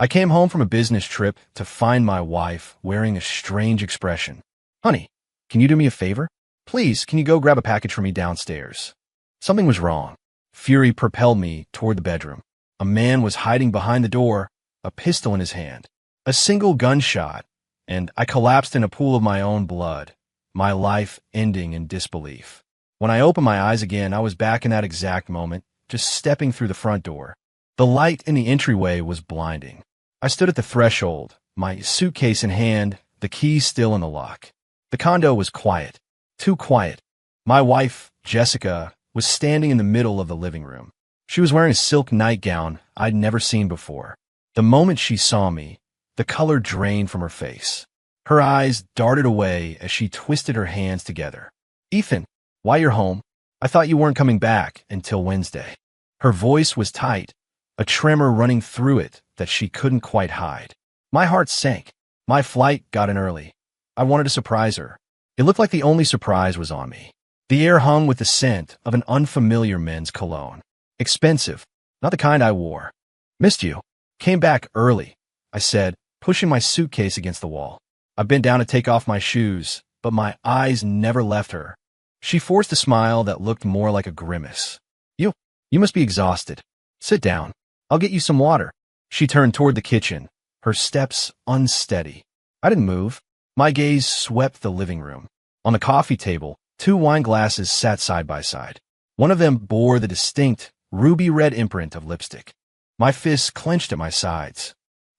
I came home from a business trip to find my wife wearing a strange expression. Honey, can you do me a favor? Please, can you go grab a package for me downstairs? Something was wrong. Fury propelled me toward the bedroom. A man was hiding behind the door, a pistol in his hand. A single gunshot, and I collapsed in a pool of my own blood, my life ending in disbelief. When I opened my eyes again, I was back in that exact moment, just stepping through the front door. The light in the entryway was blinding. I stood at the threshold, my suitcase in hand, the key still in the lock. The condo was quiet. Too quiet. My wife, Jessica, was standing in the middle of the living room. She was wearing a silk nightgown I'd never seen before. The moment she saw me, the color drained from her face. Her eyes darted away as she twisted her hands together. Ethan, why you're home? I thought you weren't coming back until Wednesday. Her voice was tight, a tremor running through it that she couldn't quite hide. My heart sank. My flight got in early. I wanted to surprise her. It looked like the only surprise was on me. The air hung with the scent of an unfamiliar men's cologne. Expensive, not the kind I wore. Missed you. Came back early, I said, pushing my suitcase against the wall. I bent down to take off my shoes, but my eyes never left her. She forced a smile that looked more like a grimace. You must be exhausted. Sit down. I'll get you some water. She turned toward the kitchen, her steps unsteady. I didn't move. My gaze swept the living room. On the coffee table, 2 wine glasses sat side by side. One of them bore the distinct, ruby-red imprint of lipstick. My fists clenched at my sides.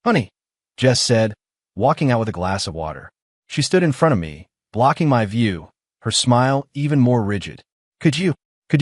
Honey, Jess said, walking out with a glass of water. She stood in front of me, blocking my view, her smile even more rigid. Could you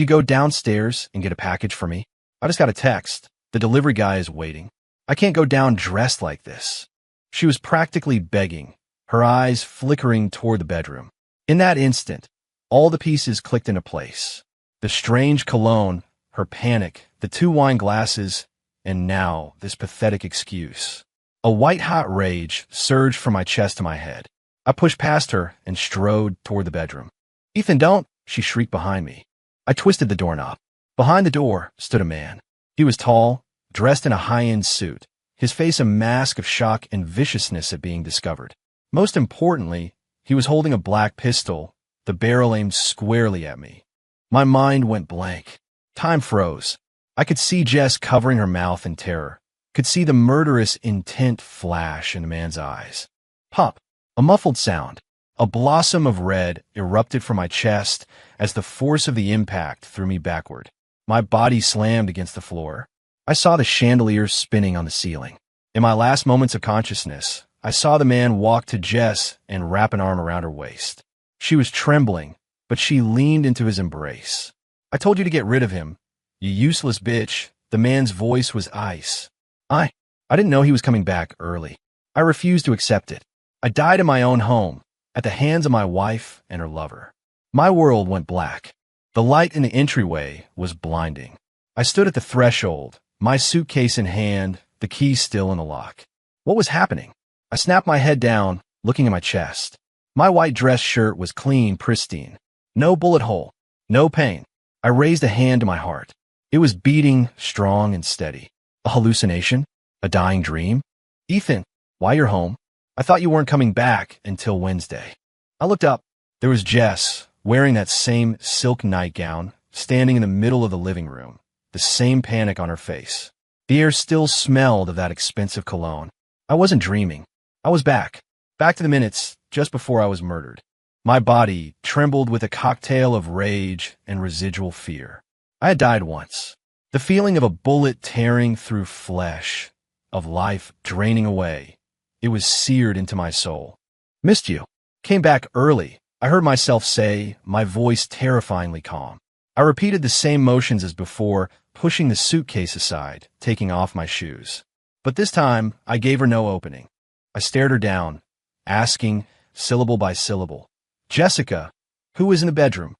go downstairs and get a package for me? I just got a text. The delivery guy is waiting. I can't go down dressed like this. She was practically begging, her eyes flickering toward the bedroom. In that instant, all the pieces clicked into place. The strange cologne, her panic, the 2 wine glasses, and now this pathetic excuse. A white-hot rage surged from my chest to my head. I pushed past her and strode toward the bedroom. Ethan, don't! She shrieked behind me. I twisted the doorknob. Behind the door stood a man. He was tall, dressed in a high-end suit, his face a mask of shock and viciousness at being discovered. Most importantly, he was holding a black pistol, the barrel aimed squarely at me. My mind went blank. Time froze. I could see Jess covering her mouth in terror, could see the murderous intent flash in the man's eyes. Pop! A muffled sound. A blossom of red erupted from my chest as the force of the impact threw me backward. My body slammed against the floor. I saw the chandelier spinning on the ceiling. In my last moments of consciousness, I saw the man walk to Jess and wrap an arm around her waist. She was trembling, but she leaned into his embrace. I told you to get rid of him. You useless bitch. The man's voice was ice. I didn't know he was coming back early. I refused to accept it. I died in my own home, at the hands of my wife and her lover. My world went black. The light in the entryway was blinding. I stood at the threshold, my suitcase in hand, the key still in the lock. What was happening? I snapped my head down, looking at my chest. My white dress shirt was clean, pristine. No bullet hole. No pain. I raised a hand to my heart. It was beating, strong and steady. A hallucination? A dying dream? Ethan, why you're home? I thought you weren't coming back until Wednesday. I looked up. There was Jess, wearing that same silk nightgown, standing in the middle of the living room, the same panic on her face. The air still smelled of that expensive cologne. I wasn't dreaming. I was back to the minutes just before I was murdered. My body trembled with a cocktail of rage and residual fear. I had died once. The feeling of a bullet tearing through flesh, of life draining away. It was seared into my soul. Missed you. Came back early. I heard myself say, my voice terrifyingly calm. I repeated the same motions as before, pushing the suitcase aside, taking off my shoes. But this time, I gave her no opening. I stared her down, asking, syllable by syllable, Jessica, who is in the bedroom?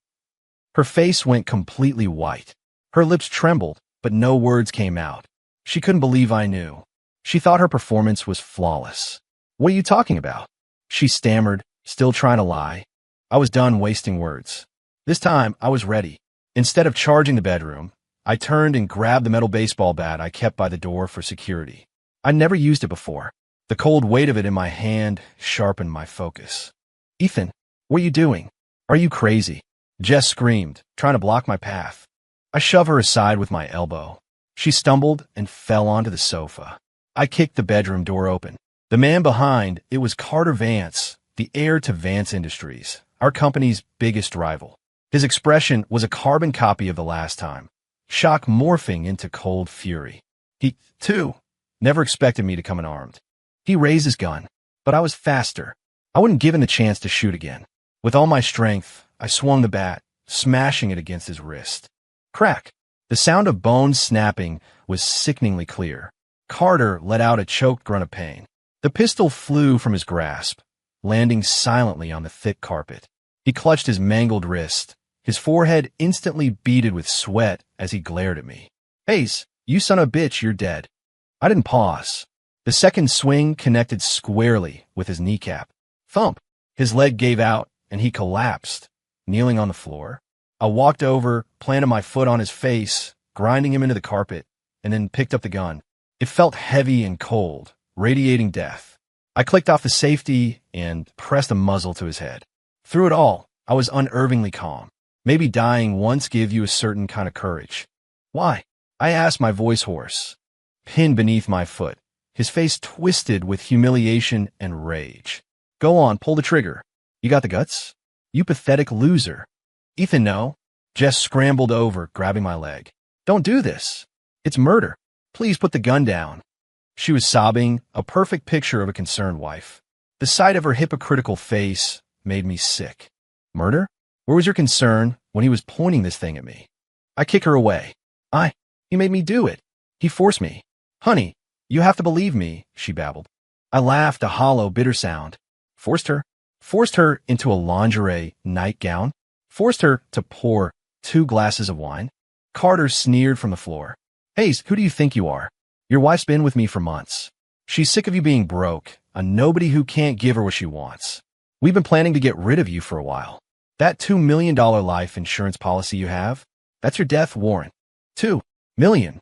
Her face went completely white. Her lips trembled, but no words came out. She couldn't believe I knew. She thought her performance was flawless. What are you talking about? She stammered, still trying to lie. I was done wasting words. This time, I was ready. Instead of charging the bedroom, I turned and grabbed the metal baseball bat I kept by the door for security. I'd never used it before. The cold weight of it in my hand sharpened my focus. Ethan, what are you doing? Are you crazy? Jess screamed, trying to block my path. I shoved her aside with my elbow. She stumbled and fell onto the sofa. I kicked the bedroom door open. The man behind, it was Carter Vance, the heir to Vance Industries, our company's biggest rival. His expression was a carbon copy of the last time, shock morphing into cold fury. He, too, never expected me to come unarmed. He raised his gun, but I was faster. I wouldn't give him the chance to shoot again. With all my strength, I swung the bat, smashing it against his wrist. Crack! The sound of bones snapping was sickeningly clear. Carter let out a choked grunt of pain. The pistol flew from his grasp, landing silently on the thick carpet. He clutched his mangled wrist, his forehead instantly beaded with sweat as he glared at me. Hayes, you son of a bitch, you're dead. I didn't pause. The second swing connected squarely with his kneecap. Thump! His leg gave out, and he collapsed, kneeling on the floor. I walked over, planted my foot on his face, grinding him into the carpet, and then picked up the gun. It felt heavy and cold, radiating death. I clicked off the safety and pressed a muzzle to his head. Through it all, I was unervingly calm. Maybe dying once gave you a certain kind of courage. Why? I asked, my voice hoarse. Pinned beneath my foot, his face twisted with humiliation and rage. Go on, pull the trigger. You got the guts? You pathetic loser. Ethan, no. Jess scrambled over, grabbing my leg. Don't do this. It's murder. Please put the gun down. She was sobbing, a perfect picture of a concerned wife. The sight of her hypocritical face made me sick. Murder? Where was your concern when he was pointing this thing at me? I kick her away. He made me do it. He forced me. Honey, you have to believe me, she babbled. I laughed, a hollow, bitter sound. Forced her? Forced her into a lingerie nightgown? Forced her to pour 2 glasses of wine? Carter sneered from the floor. Hayes, who do you think you are? Your wife's been with me for months. She's sick of you being broke, a nobody who can't give her what she wants. We've been planning to get rid of you for a while. That $2 million life insurance policy you have, that's your death warrant. $2 million.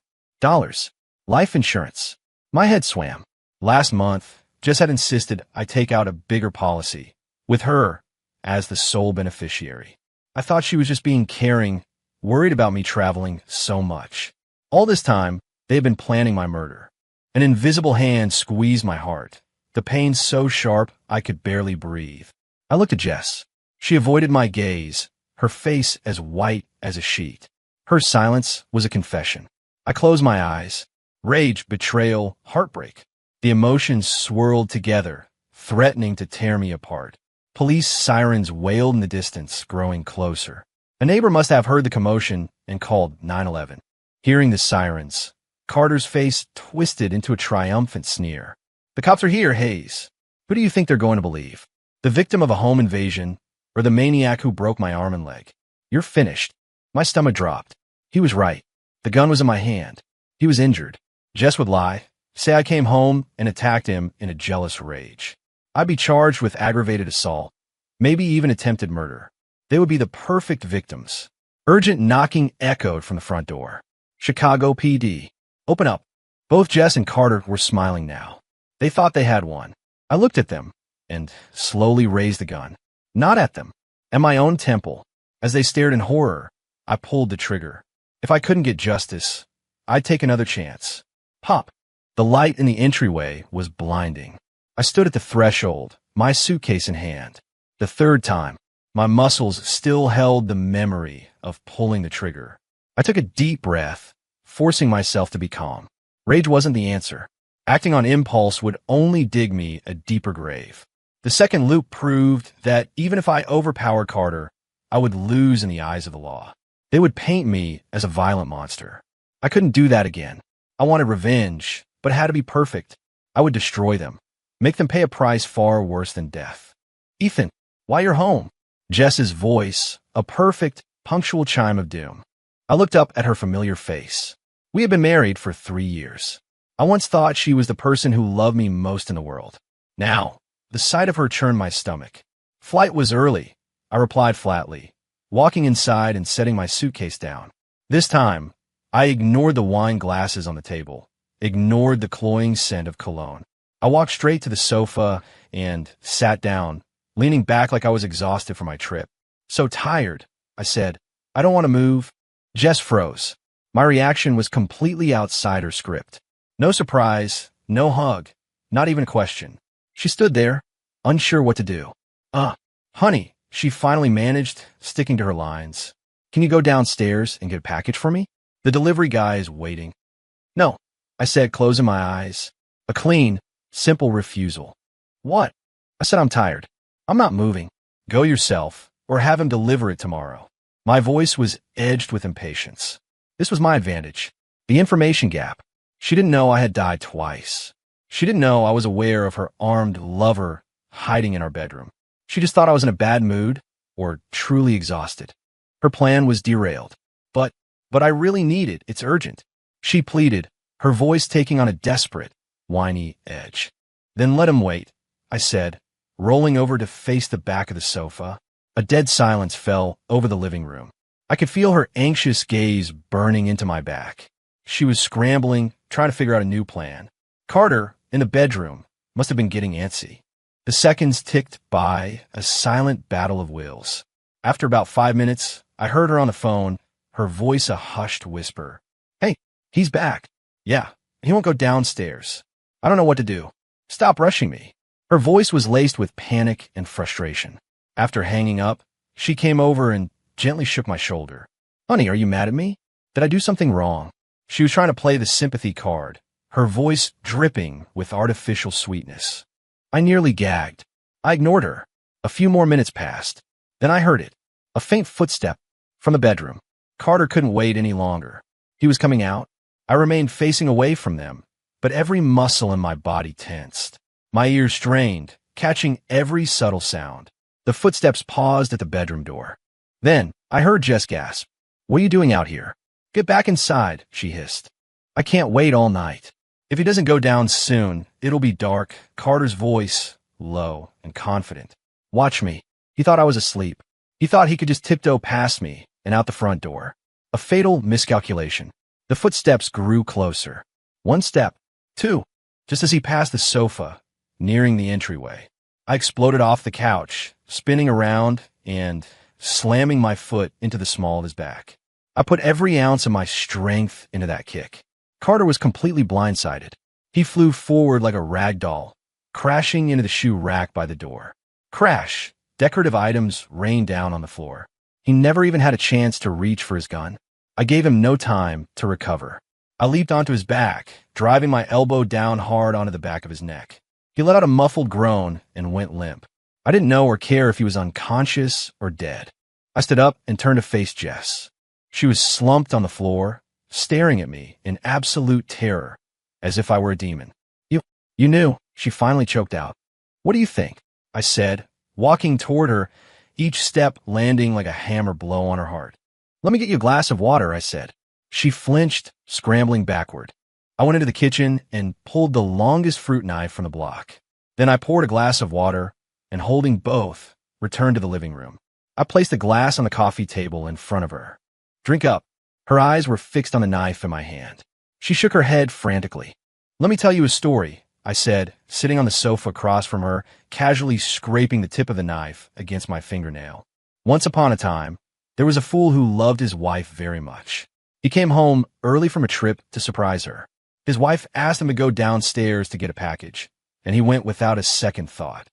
Life insurance. My head swam. Last month, Jess had insisted I take out a bigger policy, with her as the sole beneficiary. I thought she was just being caring, worried about me traveling so much. All this time, they had been planning my murder. An invisible hand squeezed my heart, the pain so sharp I could barely breathe. I looked at Jess. She avoided my gaze, her face as white as a sheet. Her silence was a confession. I closed my eyes. Rage, betrayal, heartbreak. The emotions swirled together, threatening to tear me apart. Police sirens wailed in the distance, growing closer. A neighbor must have heard the commotion and called 911. Hearing the sirens, Carter's face twisted into a triumphant sneer. The cops are here, Hayes. Who do you think they're going to believe? The victim of a home invasion, or the maniac who broke my arm and leg? You're finished. My stomach dropped. He was right. The gun was in my hand. He was injured. Jess would lie, say I came home and attacked him in a jealous rage. I'd be charged with aggravated assault, maybe even attempted murder. They would be the perfect victims. Urgent knocking echoed from the front door. Chicago PD. Open up. Both Jess and Carter were smiling now. They thought they had won. I looked at them and slowly raised the gun. Not at them, at my own temple. As they stared in horror, I pulled the trigger. If I couldn't get justice, I'd take another chance. Pop. The light in the entryway was blinding. I stood at the threshold, my suitcase in hand. The third time, my muscles still held the memory of pulling the trigger. I took a deep breath, forcing myself to be calm. Rage wasn't the answer. Acting on impulse would only dig me a deeper grave. The second loop proved that even if I overpowered Carter, I would lose in the eyes of the law. They would paint me as a violent monster. I couldn't do that again. I wanted revenge, but it had to be perfect. I would destroy them, make them pay a price far worse than death. Ethan, why you're home? Jess's voice, a perfect, punctual chime of doom. I looked up at her familiar face. We had been married for 3 years. I once thought she was the person who loved me most in the world. Now, the sight of her churned my stomach. Flight was early, I replied flatly, walking inside and setting my suitcase down. This time, I ignored the wine glasses on the table, ignored the cloying scent of cologne. I walked straight to the sofa and sat down, leaning back like I was exhausted from my trip. "So tired," I said. "I don't want to move." Jess froze. My reaction was completely outside her script. No surprise, no hug, not even a question. She stood there, unsure what to do. Honey," she finally managed, sticking to her lines. "Can you go downstairs and get a package for me? The delivery guy is waiting." "No," I said, closing my eyes. A clean, simple refusal. "What?" I said, "I'm tired. I'm not moving. Go yourself, or have him deliver it tomorrow." My voice was edged with impatience. This was my advantage. The information gap. She didn't know I had died twice. She didn't know I was aware of her armed lover hiding in our bedroom. She just thought I was in a bad mood or truly exhausted. Her plan was derailed. But I really need it. It's urgent," she pleaded, her voice taking on a desperate, whiny edge. "Then let him wait," I said, rolling over to face the back of the sofa. A dead silence fell over the living room. I could feel her anxious gaze burning into my back. She was scrambling, trying to figure out a new plan. Carter, in the bedroom, must have been getting antsy. The seconds ticked by, a silent battle of wills. After about 5 minutes, I heard her on the phone, her voice a hushed whisper. "Hey, he's back. Yeah, he won't go downstairs. I don't know what to do. Stop rushing me." Her voice was laced with panic and frustration. After hanging up, she came over and gently shook my shoulder. "Honey, are you mad at me? Did I do something wrong?" She was trying to play the sympathy card, her voice dripping with artificial sweetness. I nearly gagged. I ignored her. A few more minutes passed. Then I heard it, a faint footstep from the bedroom. Carter couldn't wait any longer. He was coming out. I remained facing away from them, but every muscle in my body tensed. My ears strained, catching every subtle sound. The footsteps paused at the bedroom door. Then I heard Jess gasp. "What are you doing out here?" "Get back inside," she hissed. "I can't wait all night. If he doesn't go down soon, it'll be dark." Carter's voice, low and confident. "Watch me." He thought I was asleep. He thought he could just tiptoe past me and out the front door. A fatal miscalculation. The footsteps grew closer. 1 step, 2, just as he passed the sofa, nearing the entryway. I exploded off the couch, spinning around and slamming my foot into the small of his back. I put every ounce of my strength into that kick. Carter was completely blindsided. He flew forward like a rag doll, crashing into the shoe rack by the door. Crash! Decorative items rained down on the floor. He never even had a chance to reach for his gun. I gave him no time to recover. I leaped onto his back, driving my elbow down hard onto the back of his neck. He let out a muffled groan and went limp. I didn't know or care if he was unconscious or dead. I stood up and turned to face Jess. She was slumped on the floor, staring at me in absolute terror, as if I were a demon. You knew," she finally choked out. "What do you think?" I said, walking toward her, each step landing like a hammer blow on her heart. "Let me get you a glass of water," I said. She flinched, scrambling backward. I went into the kitchen and pulled the longest fruit knife from the block. Then I poured a glass of water and, holding both, returned to the living room. I placed the glass on the coffee table in front of her. "Drink up." Her eyes were fixed on the knife in my hand. She shook her head frantically. "Let me tell you a story," I said, sitting on the sofa across from her, casually scraping the tip of the knife against my fingernail. "Once upon a time, there was a fool who loved his wife very much. He came home early from a trip to surprise her. His wife asked him to go downstairs to get a package, and he went without a second thought.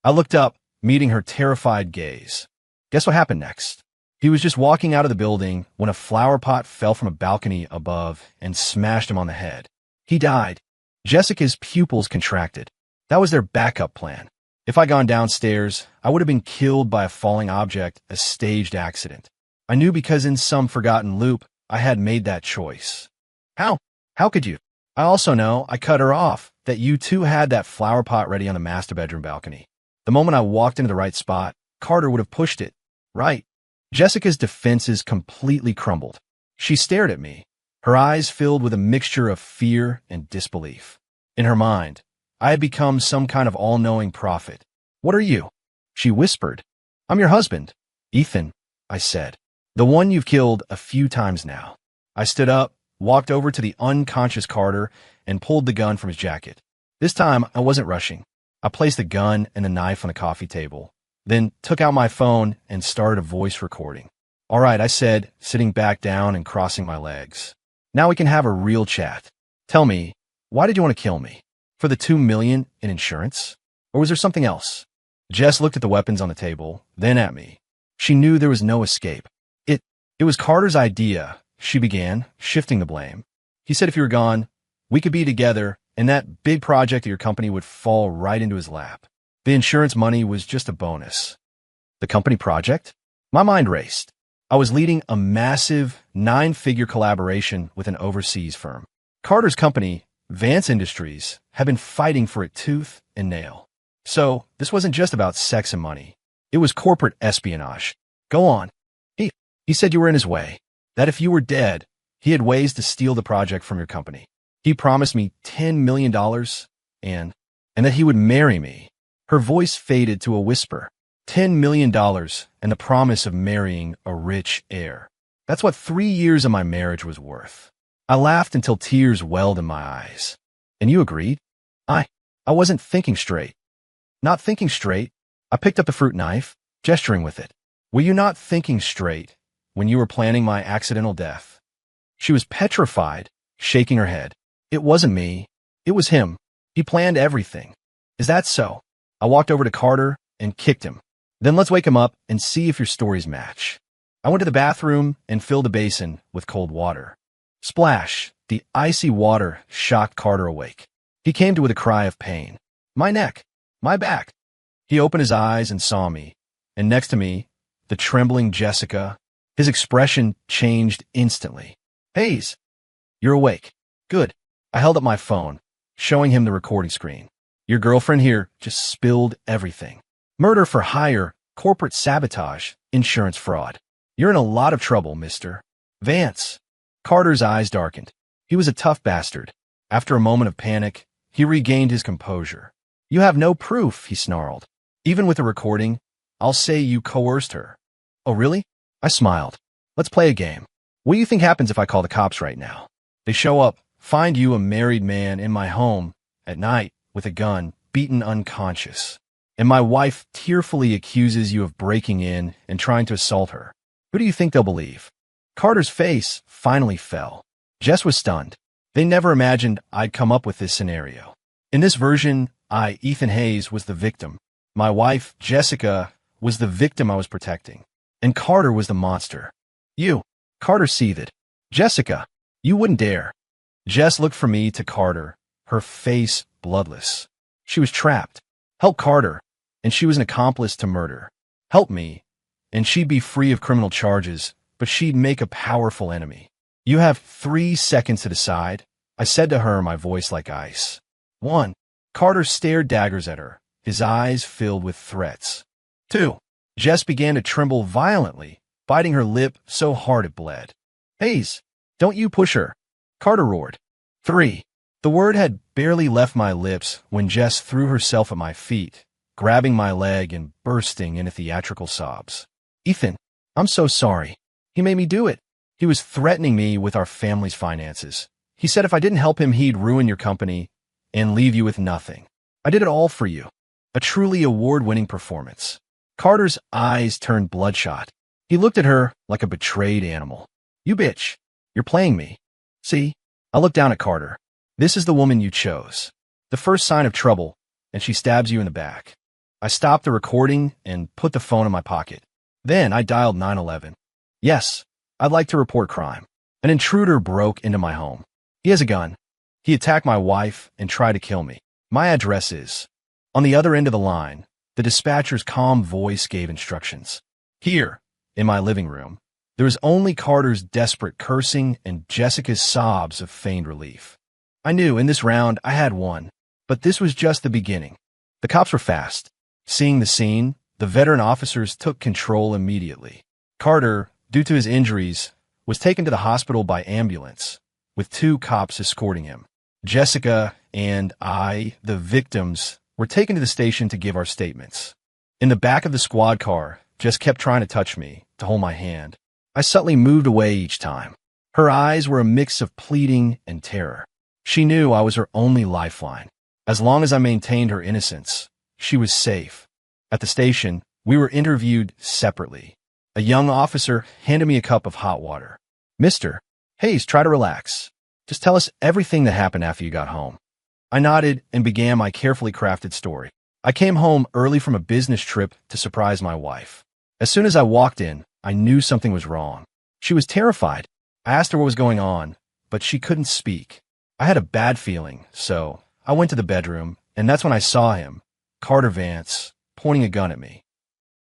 I looked up, meeting her terrified gaze. Guess what happened next? He was just walking out of the building when a flower pot fell from a balcony above and smashed him on the head. He died. Jessica's pupils contracted. That was their backup plan. If I'd gone downstairs, I would have been killed by a falling object, a staged accident. I knew because in some forgotten loop, I had made that choice. How? How could you? I also know I cut her off, that you two had that flower pot ready on the master bedroom balcony. The moment I walked into the right spot, Carter would have pushed it. Right. Jessica's defenses completely crumbled. She stared at me, her eyes filled with a mixture of fear and disbelief. In her mind, I had become some kind of all-knowing prophet. What are you? She whispered. I'm your husband. Ethan, I said. The one you've killed a few times now. I stood up, walked over to the unconscious Carter, and pulled the gun from his jacket. This time, I wasn't rushing. I placed the gun and the knife on the coffee table, then took out my phone and started a voice recording. "All right," I said, sitting back down and crossing my legs. "Now we can have a real chat. Tell me, why did you want to kill me? For the $2 million in insurance? Or was there something else?" Jess looked at the weapons on the table, then at me. She knew there was no escape. It was Carter's idea, she began, shifting the blame. "He said if you were gone, we could be together, and that big project at your company would fall right into his lap. The insurance money was just a bonus." The company project? My mind raced. I was leading a massive, 9-figure collaboration with an overseas firm. Carter's company, Vance Industries, had been fighting for it tooth and nail. So, this wasn't just about sex and money. It was corporate espionage. "Go on." He said you were in his way, that if you were dead, he had ways to steal the project from your company. He promised me $10 million and that he would marry me. Her voice faded to a whisper. $10 million and the promise of marrying a rich heir. That's what 3 years of my marriage was worth. I laughed until tears welled in my eyes. "And you agreed?" I wasn't thinking straight. Not thinking straight. I picked up the fruit knife, gesturing with it. "Were you not thinking straight when you were planning my accidental death?" She was petrified, shaking her head. "It wasn't me. It was him. He planned everything." "Is that so?" I walked over to Carter and kicked him. "Then let's wake him up and see if your stories match." I went to the bathroom and filled a basin with cold water. Splash! The icy water shocked Carter awake. He came to with a cry of pain. "My neck! My back!" He opened his eyes and saw me, and next to me, the trembling Jessica. His expression changed instantly. "Hayes, you're awake. Good." I held up my phone, showing him the recording screen. "Your girlfriend here just spilled everything. Murder for hire, corporate sabotage, insurance fraud. You're in a lot of trouble, Mr. Vance." Carter's eyes darkened. He was a tough bastard. After a moment of panic, he regained his composure. "You have no proof," he snarled. "Even with the recording, I'll say you coerced her." "Oh, really?" I smiled. "Let's play a game. What do you think happens if I call the cops right now? They show up, find you a married man in my home at night with a gun, beaten unconscious, and my wife tearfully accuses you of breaking in and trying to assault her. Who do you think they'll believe?" Carter's face finally fell. Jess was stunned. They never imagined I'd come up with this scenario. In this version, Ethan Hayes, was the victim. My wife, Jessica, was the victim I was protecting. And Carter was the monster. "You." Carter seethed. "Jessica, you wouldn't dare." Jess looked from me to Carter, her face bloodless. She was trapped. Help Carter, and she was an accomplice to murder. Help me, and she'd be free of criminal charges, but she'd make a powerful enemy. "You have 3 seconds to decide," I said to her, my voice like ice. 1. Carter stared daggers at her, his eyes filled with threats. 2. Jess began to tremble violently, biting her lip so hard it bled. "Hayes, don't you push her," Carter roared. 3. The word had barely left my lips when Jess threw herself at my feet, grabbing my leg and bursting into theatrical sobs. "Ethan, I'm so sorry. He made me do it. He was threatening me with our family's finances. He said if I didn't help him, he'd ruin your company and leave you with nothing. I did it all for you." A truly award-winning performance. Carter's eyes turned bloodshot. He looked at her like a betrayed animal. "You bitch. You're playing me. See?" I looked down at Carter. "This is the woman you chose. The first sign of trouble, and she stabs you in the back." I stopped the recording and put the phone in my pocket. Then I dialed 911. "Yes, I'd like to report crime. An intruder broke into my home. He has a gun. He attacked my wife and tried to kill me. My address is..." On the other end of the line, the dispatcher's calm voice gave instructions. Here, in my living room, there was only Carter's desperate cursing and Jessica's sobs of feigned relief. I knew in this round I had won, but this was just the beginning. The cops were fast. Seeing the scene, the veteran officers took control immediately. Carter, due to his injuries, was taken to the hospital by ambulance, with 2 cops escorting him. Jessica and I, the victims, were taken to the station to give our statements. In the back of the squad car, Jess kept trying to touch me, to hold my hand. I subtly moved away each time. Her eyes were a mix of pleading and terror. She knew I was her only lifeline. As long as I maintained her innocence, she was safe. At the station, we were interviewed separately. A young officer handed me a cup of hot water. "Mr. Hayes, try to relax. Just tell us everything that happened after you got home." I nodded and began my carefully crafted story. I came home early from a business trip to surprise my wife. As soon as I walked in, I knew something was wrong. She was terrified. I asked her what was going on, but she couldn't speak. I had a bad feeling, so I went to the bedroom, and that's when I saw him, Carter Vance, pointing a gun at me.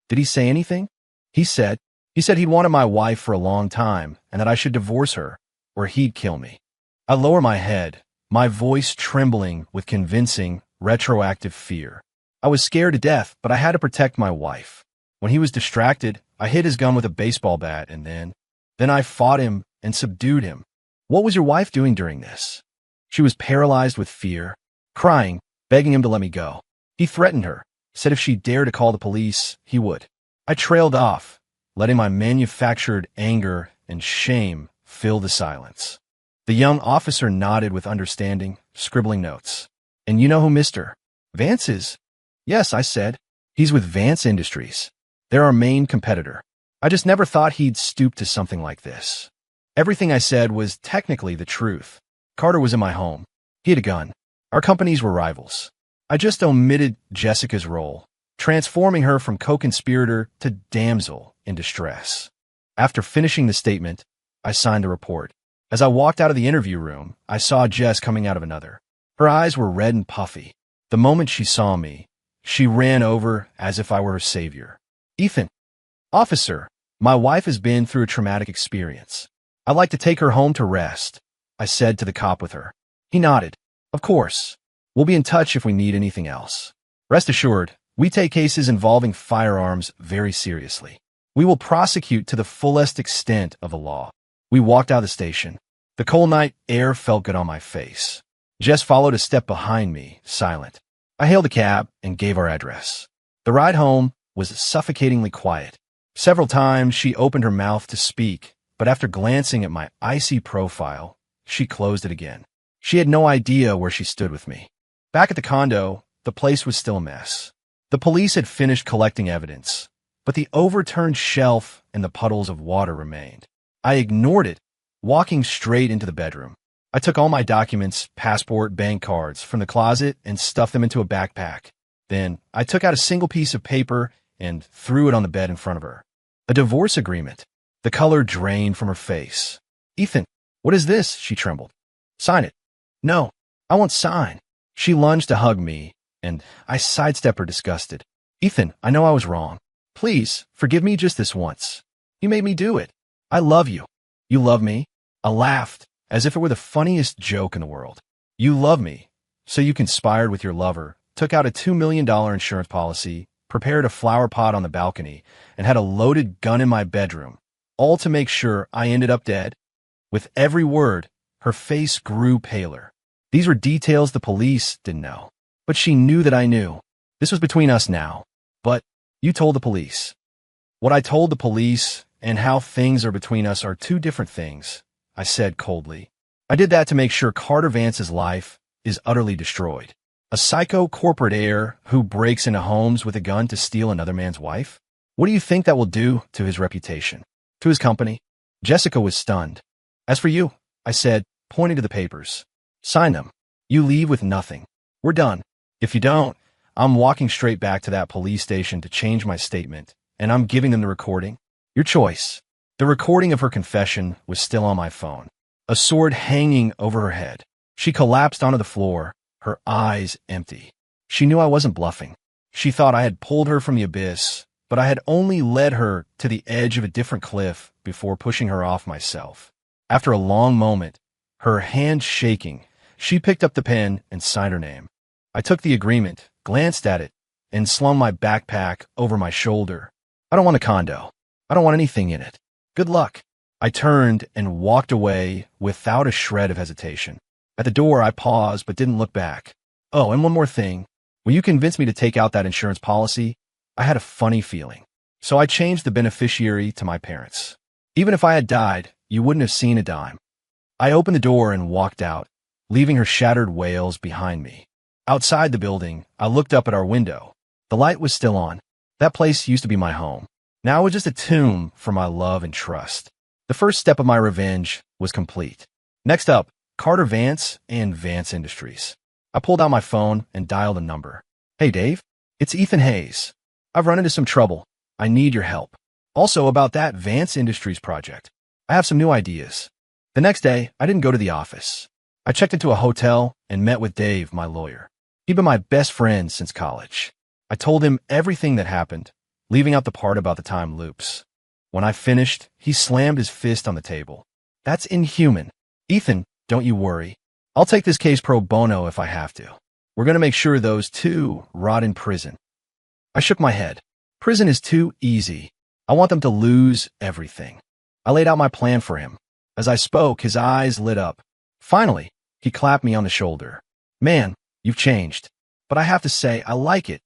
Did he say anything? He said he'd wanted my wife for a long time and that I should divorce her or he'd kill me. I lower my head, my voice trembling with convincing, retroactive fear. I was scared to death, but I had to protect my wife. When he was distracted, I hit his gun with a baseball bat and then I fought him and subdued him. What was your wife doing during this? She was paralyzed with fear, crying, begging him to let me go. He threatened her, said if she dared to call the police, he would. I trailed off, letting my manufactured anger and shame fill the silence. The young officer nodded with understanding, scribbling notes. "And you know who Mr. Vance is?" "Yes," I said. "He's with Vance Industries. They're our main competitor. I just never thought he'd stoop to something like this." Everything I said was technically the truth. Carter was in my home. He had a gun. Our companies were rivals. I just omitted Jessica's role, transforming her from co-conspirator to damsel in distress. After finishing the statement, I signed the report. As I walked out of the interview room, I saw Jess coming out of another. Her eyes were red and puffy. The moment she saw me, she ran over as if I were her savior. "Ethan." "Officer, my wife has been through a traumatic experience. I'd like to take her home to rest," I said to the cop with her. He nodded. "Of course. We'll be in touch if we need anything else. Rest assured, we take cases involving firearms very seriously. We will prosecute to the fullest extent of the law." We walked out of the station. The cold night air felt good on my face. Jess followed a step behind me, silent. I hailed a cab and gave our address. The ride home was suffocatingly quiet. Several times she opened her mouth to speak, but after glancing at my icy profile, she closed it again. She had no idea where she stood with me. Back at the condo, the place was still a mess. The police had finished collecting evidence, but the overturned shelf and the puddles of water remained. I ignored it, walking straight into the bedroom. I took all my documents, passport, bank cards from the closet and stuffed them into a backpack. Then I took out a single piece of paper and threw it on the bed in front of her. A divorce agreement. The color drained from her face. "Ethan, what is this?" she trembled. "Sign it." "No, I won't sign." She lunged to hug me, and I sidestepped her, disgusted. "Ethan, I know I was wrong. Please, forgive me just this once. You made me do it. I love you." "You love me?" I laughed, as if it were the funniest joke in the world. "You love me, so you conspired with your lover, took out a $2 million insurance policy, prepared a flower pot on the balcony, and had a loaded gun in my bedroom, all to make sure I ended up dead?" With every word, her face grew paler. These were details the police didn't know, but she knew that I knew. This was between us now. "But you told the police." "What I told the police and how things are between us are two different things," I said coldly. "I did that to make sure Carter Vance's life is utterly destroyed. A psycho corporate heir who breaks into homes with a gun to steal another man's wife? What do you think that will do to his reputation? To his company?" Jessica was stunned. "As for you," I said, pointing to the papers, "sign them. You leave with nothing. We're done. If you don't, I'm walking straight back to that police station to change my statement, and I'm giving them the recording. Your choice." The recording of her confession was still on my phone, a sword hanging over her head. She collapsed onto the floor, her eyes empty. She knew I wasn't bluffing. She thought I had pulled her from the abyss, but I had only led her to the edge of a different cliff before pushing her off myself. After a long moment, her hand shaking, she picked up the pen and signed her name. I took the agreement, glanced at it, and slung my backpack over my shoulder. "I don't want a condo. I don't want anything in it. Good luck." I turned and walked away without a shred of hesitation. At the door, I paused but didn't look back. "Oh, and one more thing. When you convinced me to take out that insurance policy, I had a funny feeling. So I changed the beneficiary to my parents. Even if I had died, you wouldn't have seen a dime." I opened the door and walked out, leaving her shattered wails behind me. Outside the building, I looked up at our window. The light was still on. That place used to be my home. Now it was just a tomb for my love and trust. The first step of my revenge was complete. Next up, Carter Vance and Vance Industries. I pulled out my phone and dialed a number. Hey, Dave. It's Ethan Hayes. I've run into some trouble. I need your help. Also about that Vance Industries project. I have some new ideas. The next day, I didn't go to the office. I checked into a hotel and met with Dave, my lawyer. He'd been my best friend since college. I told him everything that happened, leaving out the part about the time loops. When I finished, he slammed his fist on the table. That's inhuman. Ethan, don't you worry. I'll take this case pro bono if I have to. We're going to make sure those two rot in prison. I shook my head. Prison is too easy. I want them to lose everything. I laid out my plan for him. As I spoke, his eyes lit up. Finally, he clapped me on the shoulder. Man, you've changed. But I have to say, I like it.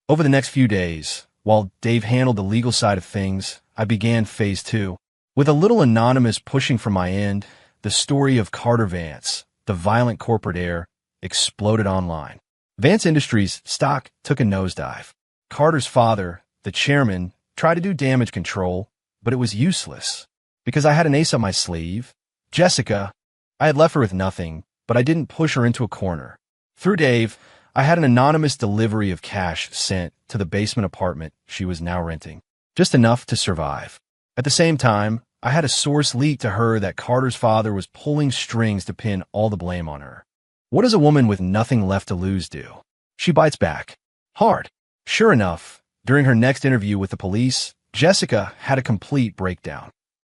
Over the next few days, while Dave handled the legal side of things, I began phase 2. With a little anonymous pushing from my end, the story of Carter Vance, the violent corporate heir, exploded online. Vance Industries stock took a nosedive. Carter's father, the chairman, tried to do damage control, but it was useless. Because I had an ace up my sleeve, Jessica, I had left her with nothing, but I didn't push her into a corner. Through Dave, I had an anonymous delivery of cash sent to the basement apartment she was now renting, just enough to survive. At the same time, I had a source leak to her that Carter's father was pulling strings to pin all the blame on her. What does a woman with nothing left to lose do? She bites back. Hard. Sure enough, during her next interview with the police, Jessica had a complete breakdown.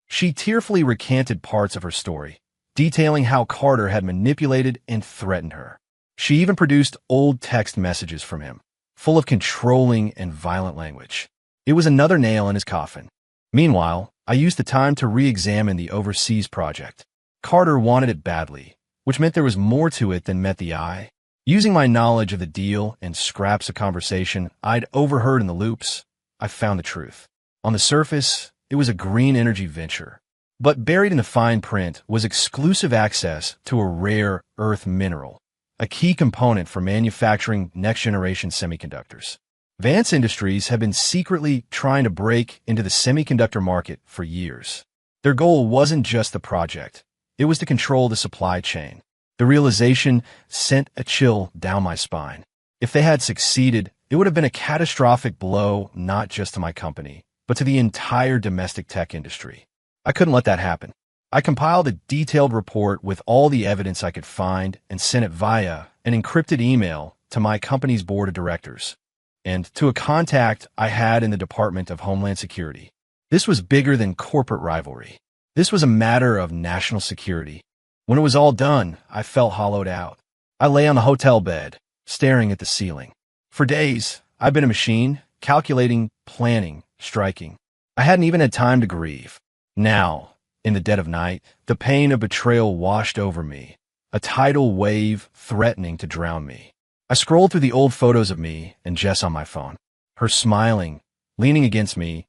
She tearfully recanted parts of her story, detailing how Carter had manipulated and threatened her. She even produced old text messages from him, full of controlling and violent language. It was another nail in his coffin. Meanwhile, I used the time to re-examine the overseas project. Carter wanted it badly, which meant there was more to it than met the eye. Using my knowledge of the deal and scraps of conversation I'd overheard in the loops, I found the truth. On the surface, it was a green energy venture. But buried in the fine print was exclusive access to a rare earth mineral, a key component for manufacturing next-generation semiconductors. Vance Industries have been secretly trying to break into the semiconductor market for years. Their goal wasn't just the project. It was to control the supply chain. The realization sent a chill down my spine. If they had succeeded, it would have been a catastrophic blow not just to my company, but to the entire domestic tech industry. I couldn't let that happen. I compiled a detailed report with all the evidence I could find and sent it via an encrypted email to my company's board of directors and to a contact I had in the Department of Homeland Security. This was bigger than corporate rivalry. This was a matter of national security. When it was all done, I felt hollowed out. I lay on the hotel bed, staring at the ceiling. For days, I've been a machine, calculating, planning, striking. I hadn't even had time to grieve. Now, in the dead of night, the pain of betrayal washed over me, a tidal wave threatening to drown me. I scrolled through the old photos of me and Jess on my phone, her smiling, leaning against me,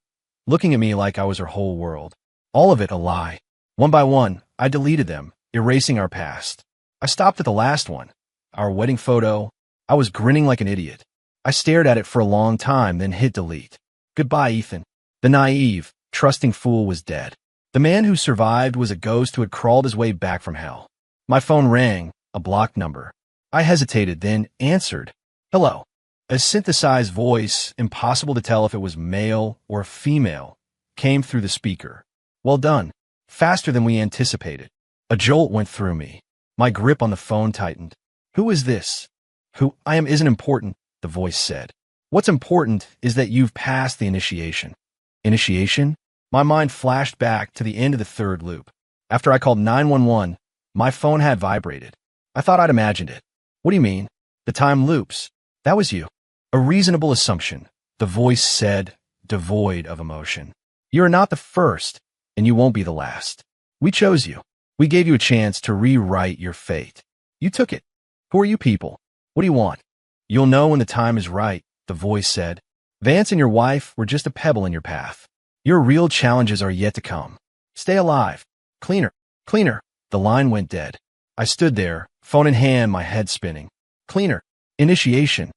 looking at me like I was her whole world. All of it a lie. One by one, I deleted them, erasing our past. I stopped at the last one, our wedding photo. I was grinning like an idiot. I stared at it for a long time, then hit delete. Goodbye, Ethan. The naive, trusting fool was dead. The man who survived was a ghost who had crawled his way back from hell. My phone rang, a blocked number. I hesitated, then answered. Hello. A synthesized voice, impossible to tell if it was male or female, came through the speaker. Well done. Faster than we anticipated. A jolt went through me. My grip on the phone tightened. Who is this? Who I am isn't important, the voice said. What's important is that you've passed the initiation. Initiation? My mind flashed back to the end of the third loop. After I called 911, my phone had vibrated. I thought I'd imagined it. What do you mean? The time loops. That was you. A reasonable assumption, the voice said, devoid of emotion. You are not the first, and you won't be the last. We chose you. We gave you a chance to rewrite your fate. You took it. Who are you people? What do you want? You'll know when the time is right, the voice said. Vance and your wife were just a pebble in your path. Your real challenges are yet to come. Stay alive. Cleaner. Cleaner. The line went dead. I stood there, Phone in hand, my head spinning. Cleaner. Initiation.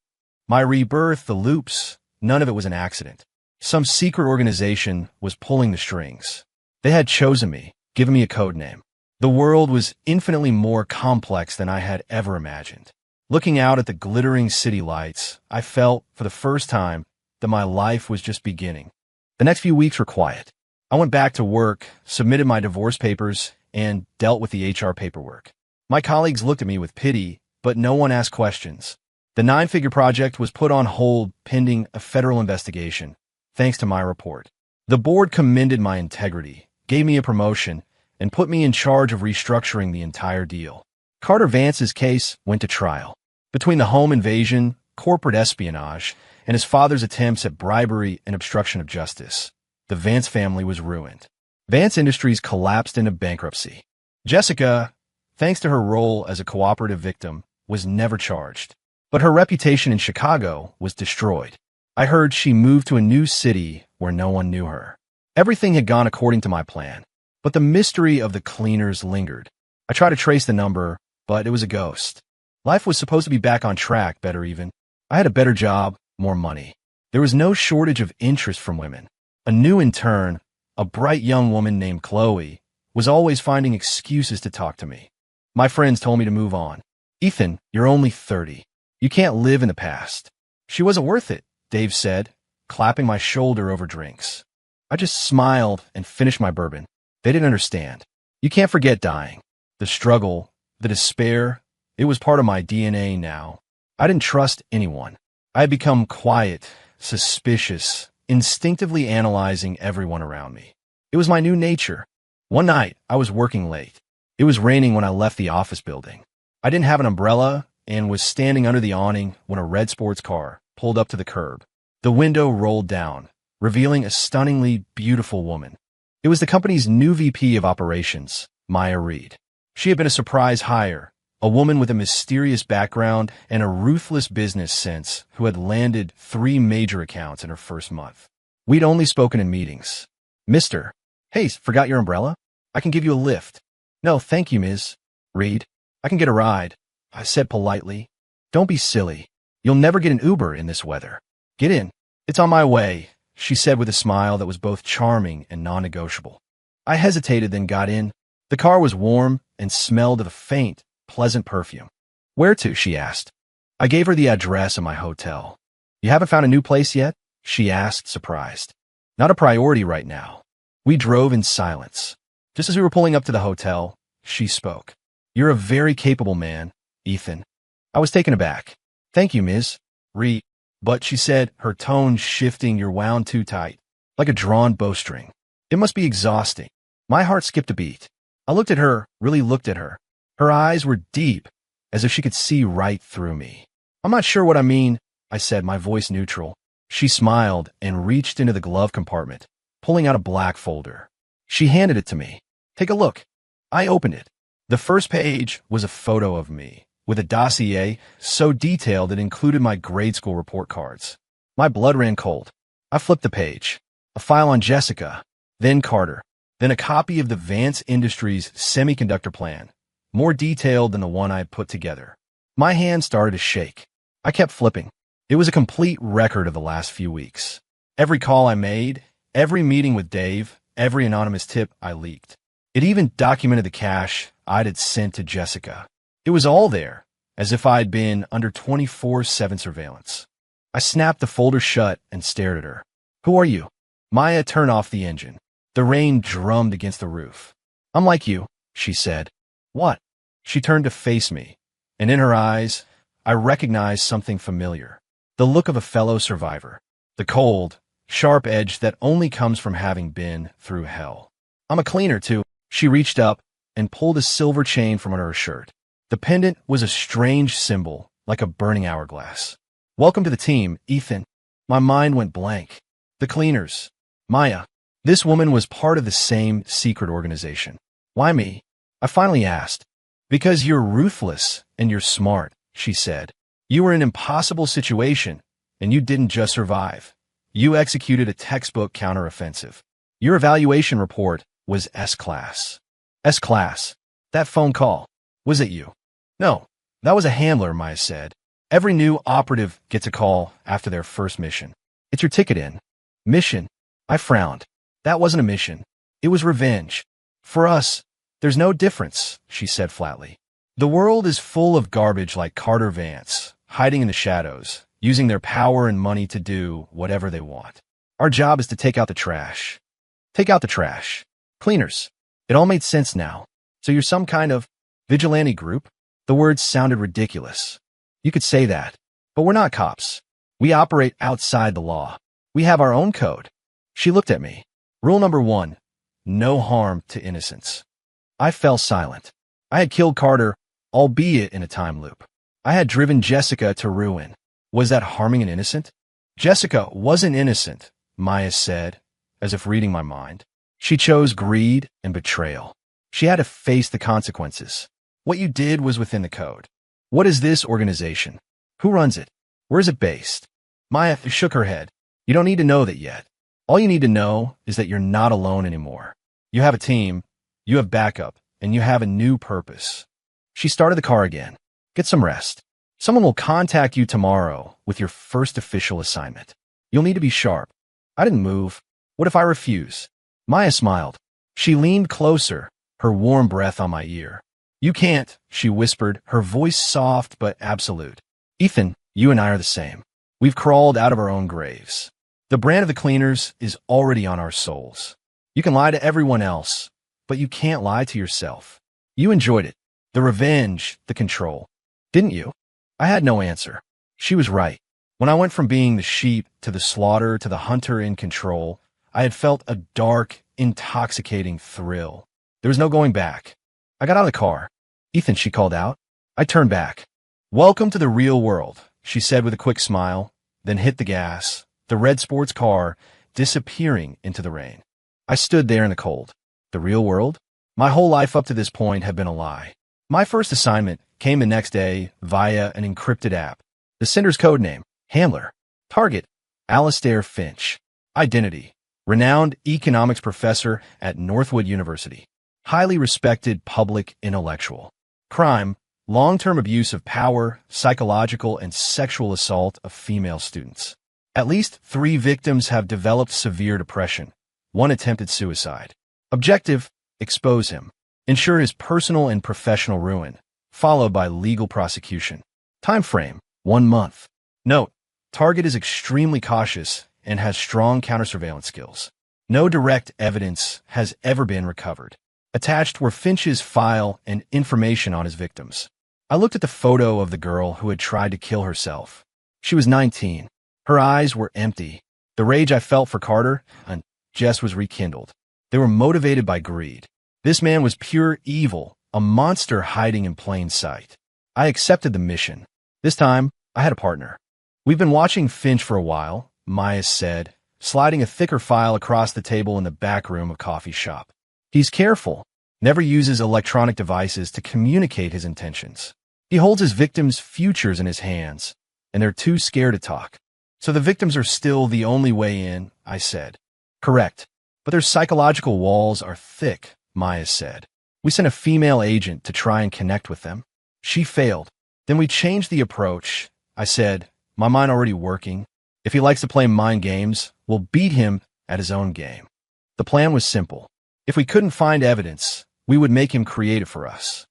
My rebirth, the loops, none of it was an accident. Some secret organization was pulling the strings. They had chosen me, given me a code name. The world was infinitely more complex than I had ever imagined. Looking out at the glittering city lights, I felt, for the first time, that my life was just beginning. The next few weeks were quiet. I went back to work, submitted my divorce papers, and dealt with the HR paperwork. My colleagues looked at me with pity, but no one asked questions. The nine-figure project was put on hold pending a federal investigation, thanks to my report. The board commended my integrity, gave me a promotion, and put me in charge of restructuring the entire deal. Carter Vance's case went to trial. Between the home invasion, corporate espionage, and his father's attempts at bribery and obstruction of justice, the Vance family was ruined. Vance Industries collapsed into bankruptcy. Jessica, thanks to her role as a cooperative victim, was never charged. But her reputation in Chicago was destroyed. I heard she moved to a new city where no one knew her. Everything had gone according to my plan, but the mystery of the cleaners lingered. I tried to trace the number, but it was a ghost. Life was supposed to be back on track, better even. I had a better job, more money. There was no shortage of interest from women. A new intern, a bright young woman named Chloe, was always finding excuses to talk to me. My friends told me to move on. Ethan, you're only 30. You can't live in the past. She wasn't worth it, Dave said, clapping my shoulder over drinks. I just smiled and finished my bourbon. They didn't understand. You can't forget dying. The struggle, the despair, it was part of my DNA now. I didn't trust anyone. I had become quiet, suspicious, instinctively analyzing everyone around me. It was my new nature. One night, I was working late. It was raining when I left the office building. I didn't have an umbrella and was standing under the awning when a red sports car pulled up to the curb. The window rolled down, revealing a stunningly beautiful woman. It was the company's new VP of operations, Maya Reed. She had been a surprise hire, a woman with a mysterious background and a ruthless business sense who had landed 3 major accounts in her first month. We'd only spoken in meetings. Mister, hey, forgot your umbrella? I can give you a lift. No, thank you, Ms. Reed. I can get a ride, I said politely. Don't be silly. You'll never get an Uber in this weather. Get in. It's on my way, she said with a smile that was both charming and non-negotiable. I hesitated, then got in. The car was warm and smelled of a faint, pleasant perfume. Where to? She asked. I gave her the address of my hotel. You haven't found a new place yet? She asked, surprised. Not a priority right now. We drove in silence. Just as we were pulling up to the hotel, she spoke. You're a very capable man, Ethan. I was taken aback. Thank you, Ms. Reed. But she said, her tone shifting, you're wound too tight, like a drawn bowstring. It must be exhausting. My heart skipped a beat. I looked at her, really looked at her. Her eyes were deep, as if she could see right through me. I'm not sure what I mean, I said, my voice neutral. She smiled and reached into the glove compartment, pulling out a black folder. She handed it to me. Take a look. I opened it. The first page was a photo of me, with a dossier so detailed it included my grade school report cards. My blood ran cold. I flipped the page. A file on Jessica, then Carter, then a copy of the Vance Industries semiconductor plan, more detailed than the one I had put together. My hand started to shake. I kept flipping. It was a complete record of the last few weeks. Every call I made, every meeting with Dave, every anonymous tip I leaked. It even documented the cash I'd sent to Jessica. It was all there, as if I'd been under 24/7 surveillance. I snapped the folder shut and stared at her. Who are you? Maya turned off the engine. The rain drummed against the roof. I'm like you, she said. What? She turned to face me, and in her eyes, I recognized something familiar. The look of a fellow survivor. The cold, sharp edge that only comes from having been through hell. I'm a cleaner, too. She reached up and pulled a silver chain from under her shirt. The pendant was a strange symbol, like a burning hourglass. Welcome to the team, Ethan. My mind went blank. The cleaners. Maya. This woman was part of the same secret organization. Why me? I finally asked. Because you're ruthless and you're smart, she said. You were in an impossible situation, and you didn't just survive. You executed a textbook counteroffensive. Your evaluation report was S-class. S-class. That phone call. Was it you? No, that was a handler, Maya said. Every new operative gets a call after their first mission. It's your ticket in. Mission? I frowned. That wasn't a mission. It was revenge. For us, there's no difference, she said flatly. The world is full of garbage like Carter Vance, hiding in the shadows, using their power and money to do whatever they want. Our job is to take out the trash. Take out the trash. Cleaners. It all made sense now. So you're some kind of vigilante group? The words sounded ridiculous. You could say that. But we're not cops. We operate outside the law. We have our own code. She looked at me. Rule number 1. No harm to innocents. I fell silent. I had killed Carter, albeit in a time loop. I had driven Jessica to ruin. Was that harming an innocent? Jessica wasn't innocent, Maya said, as if reading my mind. She chose greed and betrayal. She had to face the consequences. What you did was within the code. What is this organization? Who runs it? Where is it based? Maya shook her head. You don't need to know that yet. All you need to know is that you're not alone anymore. You have a team, you have backup, and you have a new purpose. She started the car again. Get some rest. Someone will contact you tomorrow with your first official assignment. You'll need to be sharp. I didn't move. What if I refuse? Maya smiled. She leaned closer, her warm breath on my ear. You can't, she whispered, her voice soft but absolute. Ethan, you and I are the same. We've crawled out of our own graves. The brand of the cleaners is already on our souls. You can lie to everyone else, but you can't lie to yourself. You enjoyed it. The revenge, the control. Didn't you? I had no answer. She was right. When I went from being the sheep to the slaughter to the hunter in control, I had felt a dark, intoxicating thrill. There was no going back. I got out of the car. Ethan, she called out. I turned back. Welcome to the real world, she said with a quick smile, then hit the gas, the red sports car disappearing into the rain. I stood there in the cold. The real world? My whole life up to this point had been a lie. My first assignment came the next day via an encrypted app. The sender's code name, Handler. Target, Alastair Finch. Identity, renowned economics professor at Northwood University. Highly respected public intellectual. Crime, long-term abuse of power, psychological and sexual assault of female students. At least 3 victims have developed severe depression. 1 attempted suicide. Objective, expose him. Ensure his personal and professional ruin, followed by legal prosecution. Time frame, 1 month. Note, target is extremely cautious and has strong counter-surveillance skills. No direct evidence has ever been recovered. Attached were Finch's file and information on his victims. I looked at the photo of the girl who had tried to kill herself. She was 19. Her eyes were empty. The rage I felt for Carter and Jess was rekindled. They were motivated by greed. This man was pure evil, a monster hiding in plain sight. I accepted the mission. This time, I had a partner. We've been watching Finch for a while, Maya said, sliding a thicker file across the table in the back room of coffee shop. He's careful, never uses electronic devices to communicate his intentions. He holds his victims' futures in his hands, and they're too scared to talk. So the victims are still the only way in, I said. Correct. But their psychological walls are thick, Maya said. We sent a female agent to try and connect with them. She failed. Then we changed the approach. I said, my mind already working. If he likes to play mind games, we'll beat him at his own game. The plan was simple. If we couldn't find evidence, we would make him create it for us.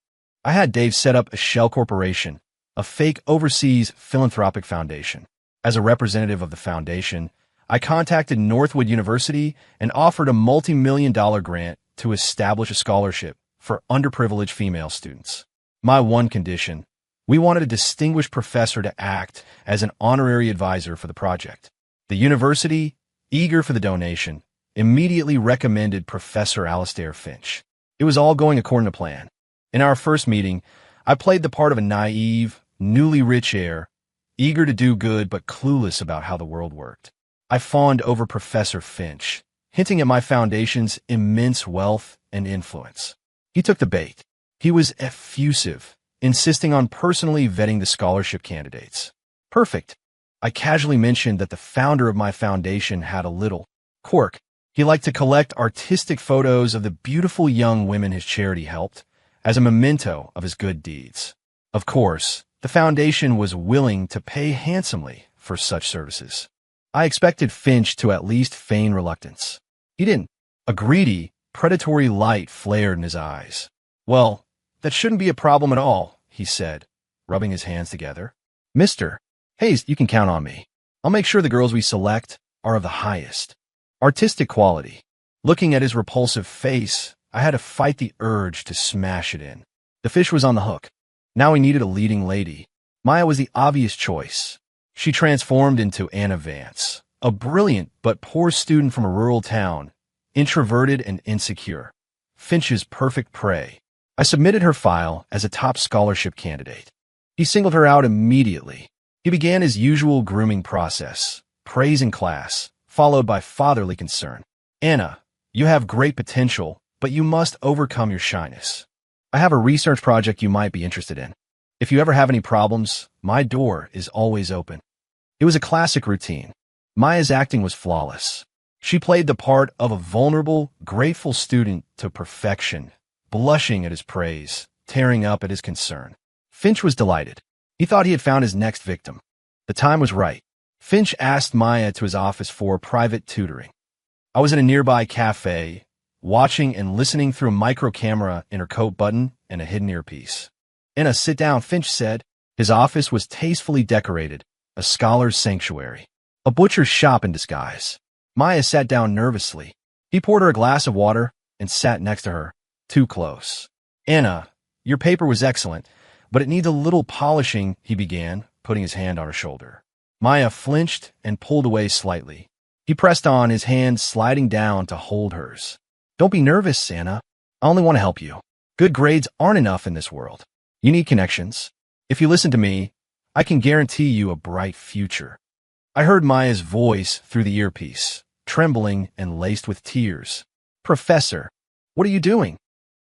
I had Dave set up a shell corporation, a fake overseas philanthropic foundation. As a representative of the foundation, I contacted Northwood University and offered a multi-million-dollar grant to establish a scholarship for underprivileged female students. My one condition, we wanted a distinguished professor to act as an honorary advisor for the project. The university, eager for the donation, immediately recommended Professor Alastair Finch. It was all going according to plan. In our first meeting, I played the part of a naive, newly rich heir, eager to do good but clueless about how the world worked. I fawned over Professor Finch, hinting at my foundation's immense wealth and influence. He took the bait. He was effusive, insisting on personally vetting the scholarship candidates. Perfect. I casually mentioned that the founder of my foundation had a little quirk. He liked to collect artistic photos of the beautiful young women his charity helped as a memento of his good deeds. Of course, the Foundation was willing to pay handsomely for such services. I expected Finch to at least feign reluctance. He didn't. A greedy, predatory light flared in his eyes. "Well, that shouldn't be a problem at all," he said, rubbing his hands together. "Mr. Hayes, you can count on me. I'll make sure the girls we select are of the highest artistic quality." Looking at his repulsive face, I had to fight the urge to smash it in. The fish was on the hook. Now he needed a leading lady. Maya was the obvious choice. She transformed into Anna Vance, a brilliant but poor student from a rural town, introverted and insecure. Finch's perfect prey. I submitted her file as a top scholarship candidate. He singled her out immediately. He began his usual grooming process, praise in class, followed by fatherly concern. "Anna, you have great potential, but you must overcome your shyness. I have a research project you might be interested in. If you ever have any problems, my door is always open." It was a classic routine. Maya's acting was flawless. She played the part of a vulnerable, grateful student to perfection, blushing at his praise, tearing up at his concern. Finch was delighted. He thought he had found his next victim. The time was right. Finch asked Maya to his office for private tutoring. I was in a nearby cafe, watching and listening through a micro camera in her coat button and a hidden earpiece. "Anna, sit down," Finch said. His office was tastefully decorated, a scholar's sanctuary, a butcher's shop in disguise. Maya sat down nervously. He poured her a glass of water and sat next to her, too close. "Anna, your paper was excellent, but it needs a little polishing," he began, putting his hand on her shoulder. Maya flinched and pulled away slightly. He pressed on, his hand sliding down to hold hers. "Don't be nervous, Anna. I only want to help you. Good grades aren't enough in this world. You need connections. If you listen to me, I can guarantee you a bright future." I heard Maya's voice through the earpiece, trembling and laced with tears. "Professor, what are you doing?"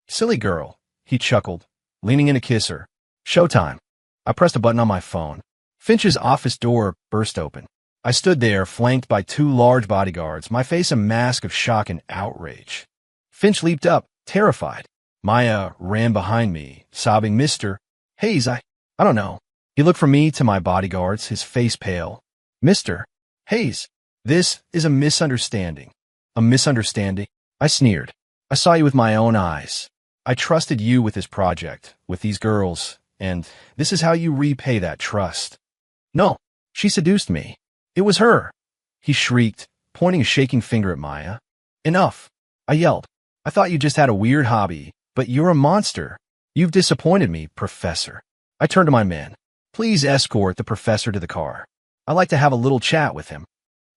"Silly girl," he chuckled, leaning in to kiss her. "Showtime." I pressed a button on my phone. Finch's office door burst open. I stood there, flanked by two large bodyguards, my face a mask of shock and outrage. Finch leaped up, terrified. Maya ran behind me, sobbing, "Mr. Hayes, I don't know." He looked from me to my bodyguards, his face pale. "Mr. Hayes, this is a misunderstanding." "A misunderstanding?" I sneered. "I saw you with my own eyes. I trusted you with this project, with these girls, and this is how you repay that trust." "No, she seduced me. It was her," he shrieked, pointing a shaking finger at Maya. "Enough," I yelled. "I thought you just had a weird hobby, but you're a monster. You've disappointed me, Professor." I turned to my men. "Please escort the professor to the car. I'd like to have a little chat with him."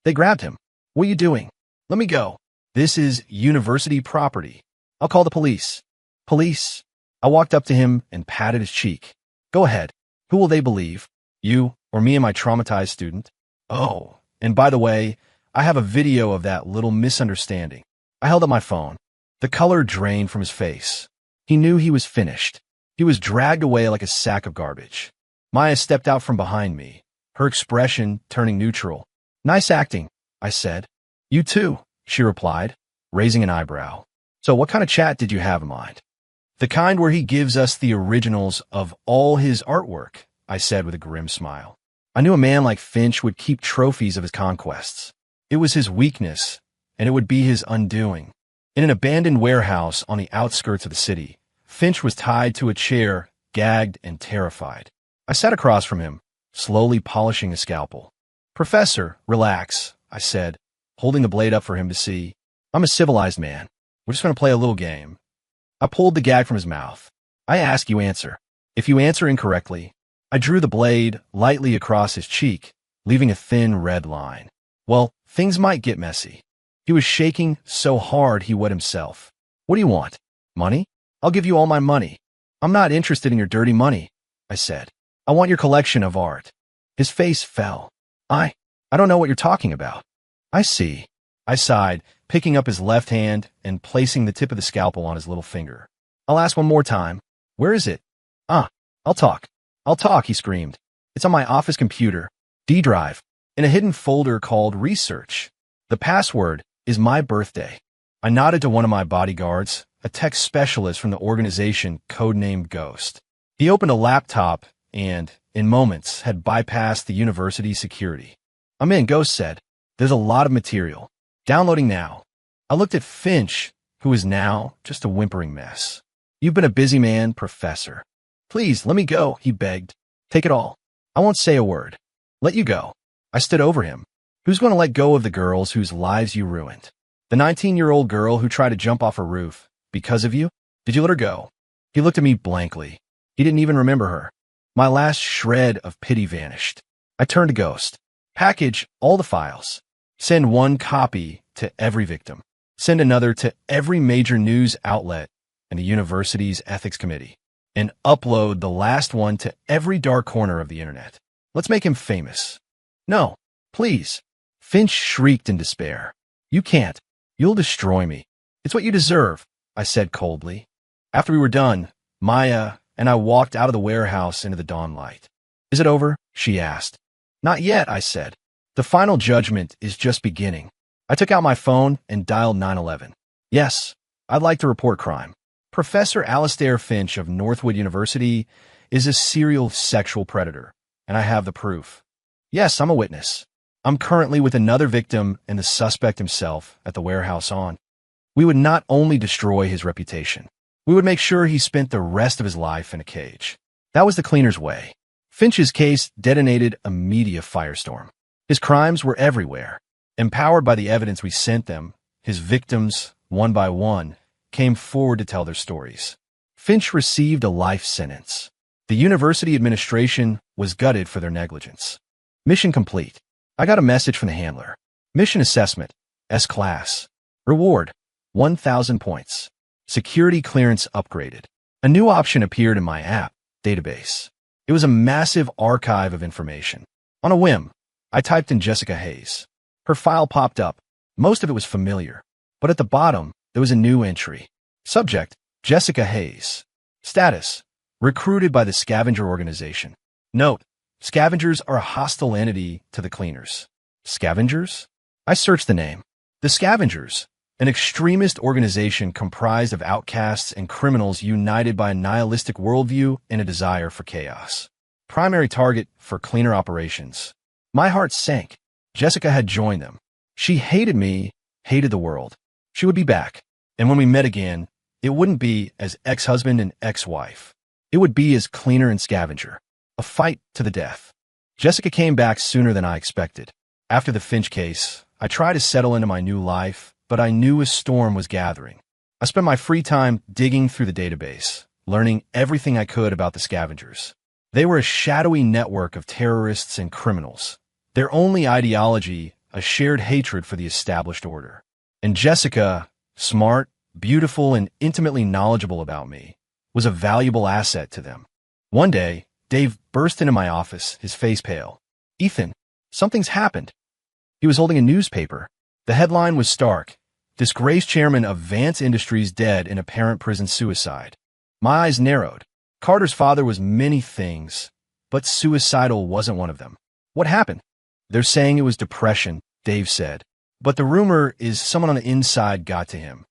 They grabbed him. "What are you doing?" "Let me go. This is university property. I'll call the police." "Police?" I walked up to him and patted his cheek. "Go ahead. Who will they believe? You or me and my traumatized student?" "Oh, and by the way, I have a video of that little misunderstanding." I held up my phone. The color drained from his face. He knew he was finished. He was dragged away like a sack of garbage. Maya stepped out from behind me, her expression turning neutral. "Nice acting," I said. "You too," she replied, raising an eyebrow. "So what kind of chat did you have in mind?" "The kind where he gives us the originals of all his artwork," I said with a grim smile. I knew a man like Finch would keep trophies of his conquests. It was his weakness, and it would be his undoing. In an abandoned warehouse on the outskirts of the city, Finch was tied to a chair, gagged and terrified. I sat across from him, slowly polishing a scalpel. "Professor, relax," I said, holding the blade up for him to see. "I'm a civilized man. We're just going to play a little game." I pulled the gag from his mouth. "I ask, you answer. If you answer incorrectly," I drew the blade lightly across his cheek, leaving a thin red line. Well, things might get messy. He was shaking so hard he wet himself. "What do you want? Money? I'll give you all my money." "I'm not interested in your dirty money," I said. "I want your collection of art." His face fell. I don't know what you're talking about." "I see." I sighed, picking up his left hand and placing the tip of the scalpel on his little finger. "I'll ask one more time. Where is it?" I'll talk. I'll talk," he screamed. "It's on my office computer, D drive, in a hidden folder called Research. The password is my birthday." I nodded to one of my bodyguards, a tech specialist from the organization codenamed Ghost. He opened a laptop and, in moments, had bypassed the university security. "I'm in," Ghost said. "There's a lot of material. Downloading now." I looked at Finch, who is now just a whimpering mess. "You've been a busy man, Professor." "Please, let me go," he begged. "Take it all. I won't say a word." "Let you go." I stood over him. "Who's going to let go of the girls whose lives you ruined? The 19-year-old girl who tried to jump off a roof. Because of you? Did you let her go?" He looked at me blankly. He didn't even remember her. My last shred of pity vanished. I turned to Ghost. "Package all the files. Send one copy to every victim. Send another to every major news outlet and the university's ethics committee. And upload the last one to every dark corner of the internet. Let's make him famous." "No, please." Finch shrieked in despair. "You can't. You'll destroy me." "It's what you deserve," I said coldly. After we were done, Maya and I walked out of the warehouse into the dawn light. "Is it over?" she asked. "Not yet," I said. "The final judgment is just beginning." I took out my phone and dialed 911. "Yes, I'd like to report crime. Professor Alastair Finch of Northwood University is a serial sexual predator, and I have the proof." "Yes, I'm a witness. I'm currently with another victim and the suspect himself at the warehouse on." We would not only destroy his reputation, we would make sure he spent the rest of his life in a cage. That was the cleaner's way. Finch's case detonated a media firestorm. His crimes were everywhere. Empowered by the evidence we sent them, his victims, one by one, came forward to tell their stories. Finch received a life sentence. The university administration was gutted for their negligence. Mission complete. I got a message from the handler. Mission assessment, S-class. Reward, 1,000 points. Security clearance upgraded. A new option appeared in my app, database. It was a massive archive of information. On a whim, I typed in Jessica Hayes. Her file popped up. Most of it was familiar, but at the bottom, there was a new entry. Subject, Jessica Hayes. Status, recruited by the scavenger organization. Note, scavengers are a hostile entity to the cleaners. Scavengers? I searched the name. The Scavengers, an extremist organization comprised of outcasts and criminals united by a nihilistic worldview and a desire for chaos. Primary target for cleaner operations. My heart sank. Jessica had joined them. She hated me, hated the world. She would be back. And when we met again, it wouldn't be as ex-husband and ex-wife. It would be as cleaner and scavenger. A fight to the death. Jessica came back sooner than I expected. After the Finch case, I tried to settle into my new life, but I knew a storm was gathering. I spent my free time digging through the database, learning everything I could about the Scavengers. They were a shadowy network of terrorists and criminals. Their only ideology, a shared hatred for the established order. And Jessica, smart, beautiful, and intimately knowledgeable about me, was a valuable asset to them. One day, Dave burst into my office, his face pale. "Ethan, something's happened." He was holding a newspaper. The headline was stark. "Disgraced chairman of Vance Industries dead in apparent prison suicide." My eyes narrowed. Carter's father was many things, but suicidal wasn't one of them. "What happened?" "They're saying it was depression," Dave said. "But the rumor is someone on the inside got to him."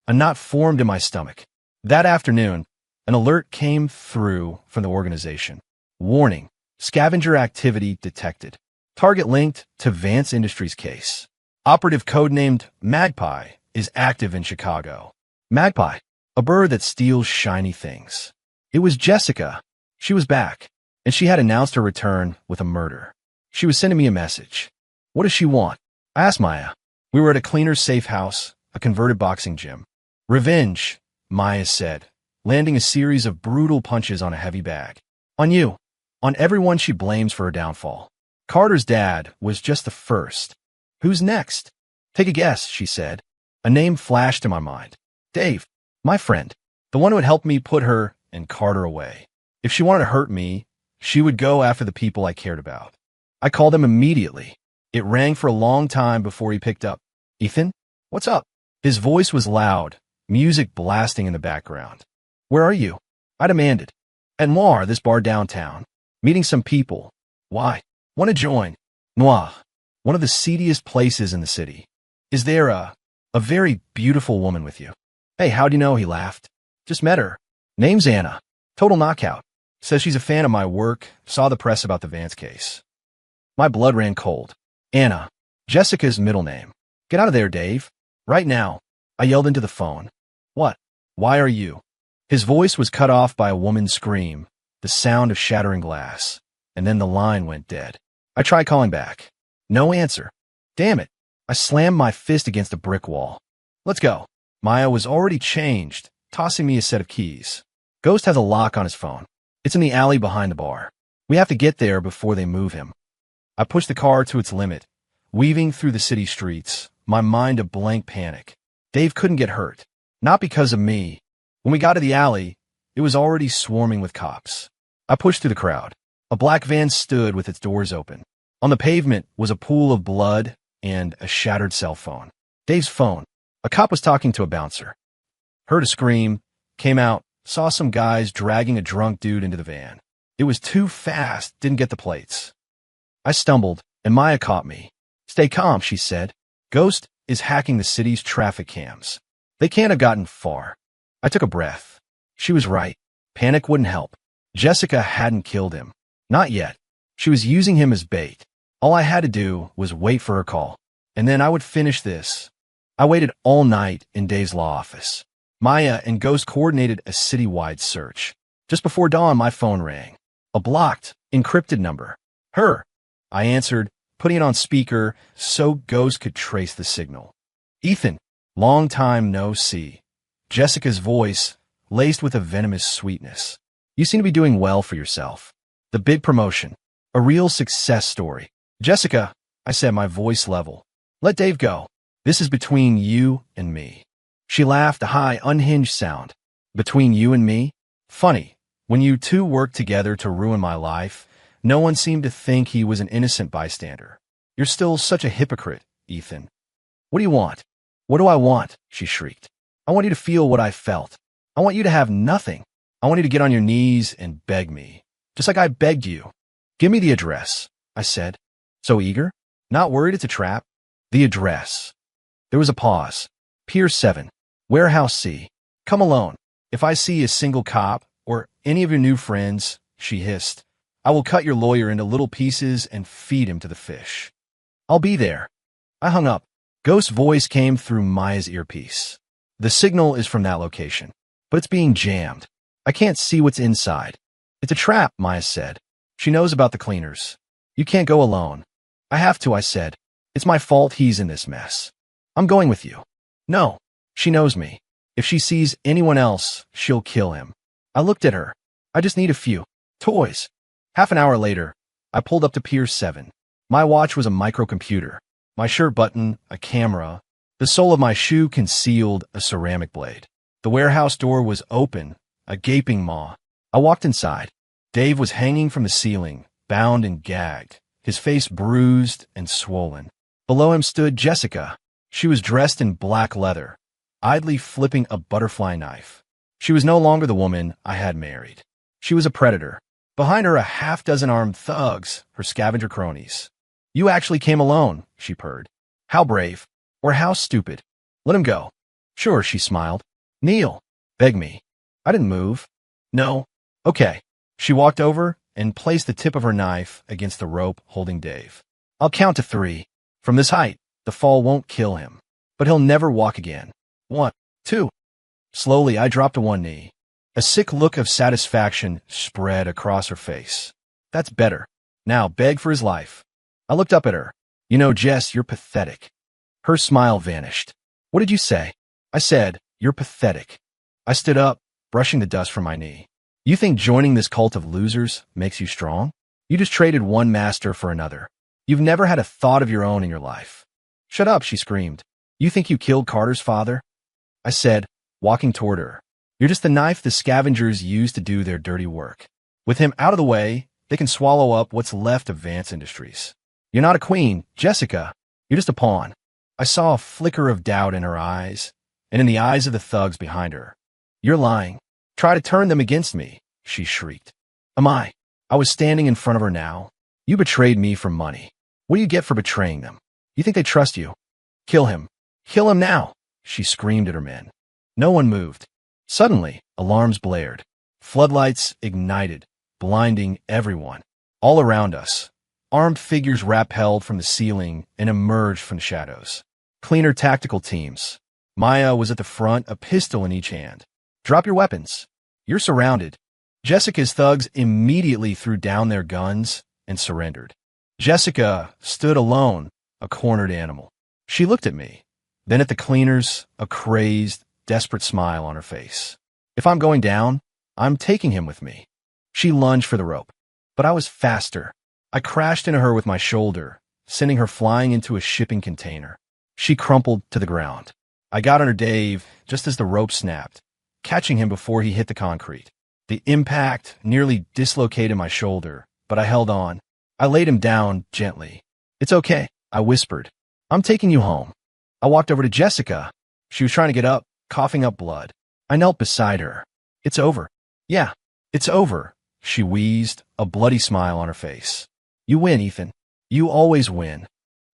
A knot formed in my stomach. That afternoon, an alert came through from the organization. Warning, scavenger activity detected. Target linked to Vance Industries case. Operative codenamed Magpie is active in Chicago. Magpie, a bird that steals shiny things. It was Jessica. She was back, and she had announced her return with a murder. She was sending me a message. What does she want? I asked Maya. We were at a cleaner's safe house, a converted boxing gym. Revenge, Maya said, landing a series of brutal punches on a heavy bag. On you. On everyone she blames for her downfall. Carter's dad was just the first. Who's next? Take a guess, she said. A name flashed in my mind. Dave, my friend, the one who had helped me put her and Carter away. If she wanted to hurt me, she would go after the people I cared about. I called him immediately. It rang for a long time before he picked up. Ethan, what's up? His voice was loud, music blasting in the background. Where are you? I demanded. At Noir, this bar downtown. Meeting some people. Why? Want to join. Noir, one of the seediest places in the city. Is there a very beautiful woman with you? Hey, how do you know? He laughed. Just met her. Name's Anna. Total knockout. Says she's a fan of my work, saw the press about the Vance case. My blood ran cold. Anna. Jessica's middle name. Get out of there, Dave. Right now. I yelled into the phone. What? Why are you? His voice was cut off by a woman's scream, the sound of shattering glass, and then the line went dead. I tried calling back. No answer. Damn it. I slammed my fist against a brick wall. Let's go. Maya was already changed, tossing me a set of keys. Ghost has a lock on his phone. It's in the alley behind the bar. We have to get there before they move him. I pushed the car to its limit, weaving through the city streets, my mind a blank panic. Dave couldn't get hurt. Not because of me. When we got to the alley, it was already swarming with cops. I pushed through the crowd. A black van stood with its doors open. On the pavement was a pool of blood and a shattered cell phone. Dave's phone. A cop was talking to a bouncer. Heard a scream, came out, saw some guys dragging a drunk dude into the van. It was too fast, didn't get the plates. I stumbled, and Maya caught me. Stay calm, she said. Ghost is hacking the city's traffic cams. They can't have gotten far. I took a breath. She was right. Panic wouldn't help. Jessica hadn't killed him. Not yet. She was using him as bait. All I had to do was wait for her call. And then I would finish this. I waited all night in Dave's law office. Maya and Ghost coordinated a citywide search. Just before dawn, my phone rang. A blocked, encrypted number. Her. I answered, putting it on speaker so Ghost could trace the signal. Ethan. Long time no see. Jessica's voice, laced with a venomous sweetness. You seem to be doing well for yourself. The big promotion. A real success story. Jessica, I said, my voice level. Let Dave go. This is between you and me. She laughed, a high, unhinged sound. Between you and me? Funny. When you two worked together to ruin my life, no one seemed to think he was an innocent bystander. You're still such a hypocrite, Ethan. What do you want? What do I want? She shrieked. I want you to feel what I felt. I want you to have nothing. I want you to get on your knees and beg me. Just like I begged you. Give me the address, I said. So eager? Not worried it's a trap? The address. There was a pause. Pier 7. Warehouse C. Come alone. If I see a single cop or any of your new friends, she hissed, I will cut your lawyer into little pieces and feed him to the fish. I'll be there. I hung up. Ghost's voice came through Maya's earpiece. The signal is from that location, but it's being jammed. I can't see what's inside. It's a trap, Maya said. She knows about the cleaners. You can't go alone. I have to, I said. It's my fault he's in this mess. I'm going with you. No. She knows me. If she sees anyone else, she'll kill him. I looked at her. I just need a few toys. Half an hour later, I pulled up to Pier 7. My watch was a microcomputer. My shirt button, a camera. The sole of my shoe concealed a ceramic blade. The warehouse door was open, a gaping maw. I walked inside. Dave was hanging from the ceiling, bound and gagged, his face bruised and swollen. Below him stood Jessica. She was dressed in black leather, idly flipping a butterfly knife. She was no longer the woman I had married. She was a predator. Behind her, a half-dozen armed thugs, her scavenger cronies. You actually came alone, she purred. How brave. Or how stupid. Let him go. Sure, she smiled. Kneel. Beg me. I didn't move. No. Okay. She walked over and placed the tip of her knife against the rope holding Dave. I'll count to 3. From this height, the fall won't kill him. But he'll never walk again. 1, 2. Slowly, I dropped to one knee. A sick look of satisfaction spread across her face. That's better. Now beg for his life. I looked up at her. You know, Jess, you're pathetic. Her smile vanished. What did you say? I said, you're pathetic. I stood up, brushing the dust from my knee. You think joining this cult of losers makes you strong? You just traded one master for another. You've never had a thought of your own in your life. Shut up, she screamed. You think you killed Carter's father? I said, walking toward her. You're just the knife the scavengers use to do their dirty work. With him out of the way, they can swallow up what's left of Vance Industries. You're not a queen, Jessica. You're just a pawn. I saw a flicker of doubt in her eyes, and in the eyes of the thugs behind her. You're lying. Try to turn them against me, she shrieked. Am I? I was standing in front of her now. You betrayed me for money. What do you get for betraying them? You think they trust you? Kill him. Kill him now, she screamed at her men. No one moved. Suddenly, alarms blared. Floodlights ignited. blinding everyone. All around us, armed figures rappelled from the ceiling and emerged from the shadows. Cleaner tactical teams. Maya was at the front, a pistol in each hand. "Drop your weapons. You're surrounded." Jessica's thugs immediately threw down their guns and surrendered. Jessica stood alone, a cornered animal. She looked at me, then at the cleaners, a crazed, desperate smile on her face. "If I'm going down, I'm taking him with me." She lunged for the rope, but I was faster. I crashed into her with my shoulder, sending her flying into a shipping container. She crumpled to the ground. I got under Dave just as the rope snapped, catching him before he hit the concrete. The impact nearly dislocated my shoulder, but I held on. I laid him down gently. "It's okay," I whispered. "I'm taking you home." I walked over to Jessica. She was trying to get up, coughing up blood. I knelt beside her. "It's over." "Yeah, it's over," she wheezed, a bloody smile on her face. "You win, Ethan. You always win."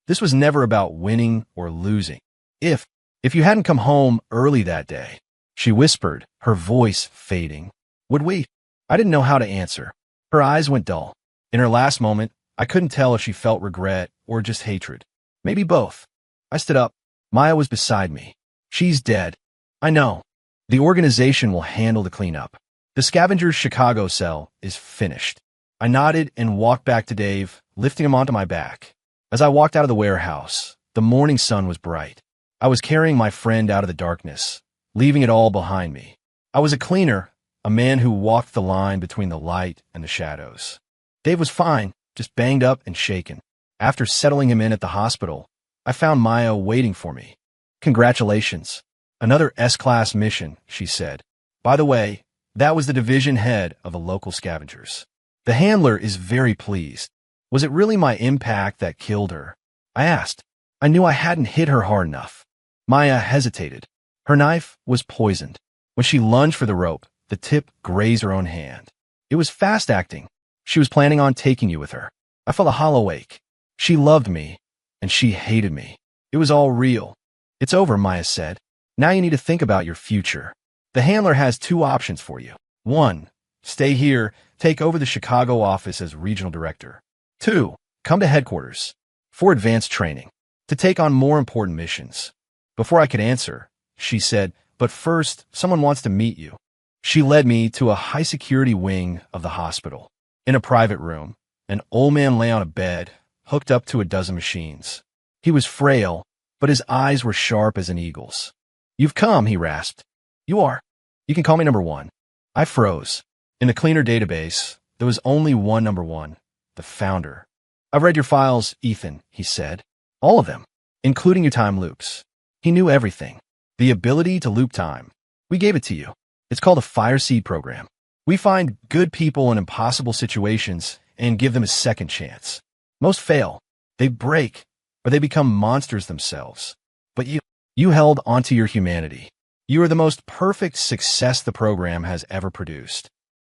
This was never about winning or losing. If you hadn't come home early that day," she whispered, her voice fading, "would we?" I didn't know how to answer. Her eyes went dull. In her last moment, I couldn't tell if she felt regret or just hatred. Maybe both. I stood up. Maya was beside me. "She's dead." "I know. The organization will handle the cleanup. The Scavengers Chicago cell is finished." I nodded and walked back to Dave, lifting him onto my back. As I walked out of the warehouse, the morning sun was bright. I was carrying my friend out of the darkness, leaving it all behind me. I was a cleaner, a man who walked the line between the light and the shadows. Dave was fine, just banged up and shaken. After settling him in at the hospital, I found Maya waiting for me. "Congratulations. Another S-class mission," she said. "By the way, that was the division head of the local scavengers. The handler is very pleased." "Was it really my impact that killed her?" I asked. I knew I hadn't hit her hard enough. Maya hesitated. Her knife was poisoned. When she lunged for the rope, the tip grazed her own hand. "It was fast acting. She was planning on taking you with her." I felt a hollow ache. She loved me, and she hated me. It was all real. "It's over," Maya said. "Now you need to think about your future. The handler has two options for you. 1, stay here, take over the Chicago office as regional director. 2, come to headquarters for advanced training, to take on more important missions." Before I could answer, she said, "But first, someone wants to meet you." She led me to a high-security wing of the hospital. In a private room, an old man lay on a bed, hooked up to a dozen machines. He was frail, but his eyes were sharp as an eagle's. "You've come," he rasped. "You are. You can call me number 1. I froze. In the cleaner database, there was only one number 1, the founder. "I've read your files, Ethan," he said. "All of them, including your time loops." He knew everything. The ability to loop time. "We gave it to you. It's called a Fire Seed program. We find good people in impossible situations and give them a second chance. Most fail. They break, or they become monsters themselves. But you held onto your humanity. You are the most perfect success the program has ever produced."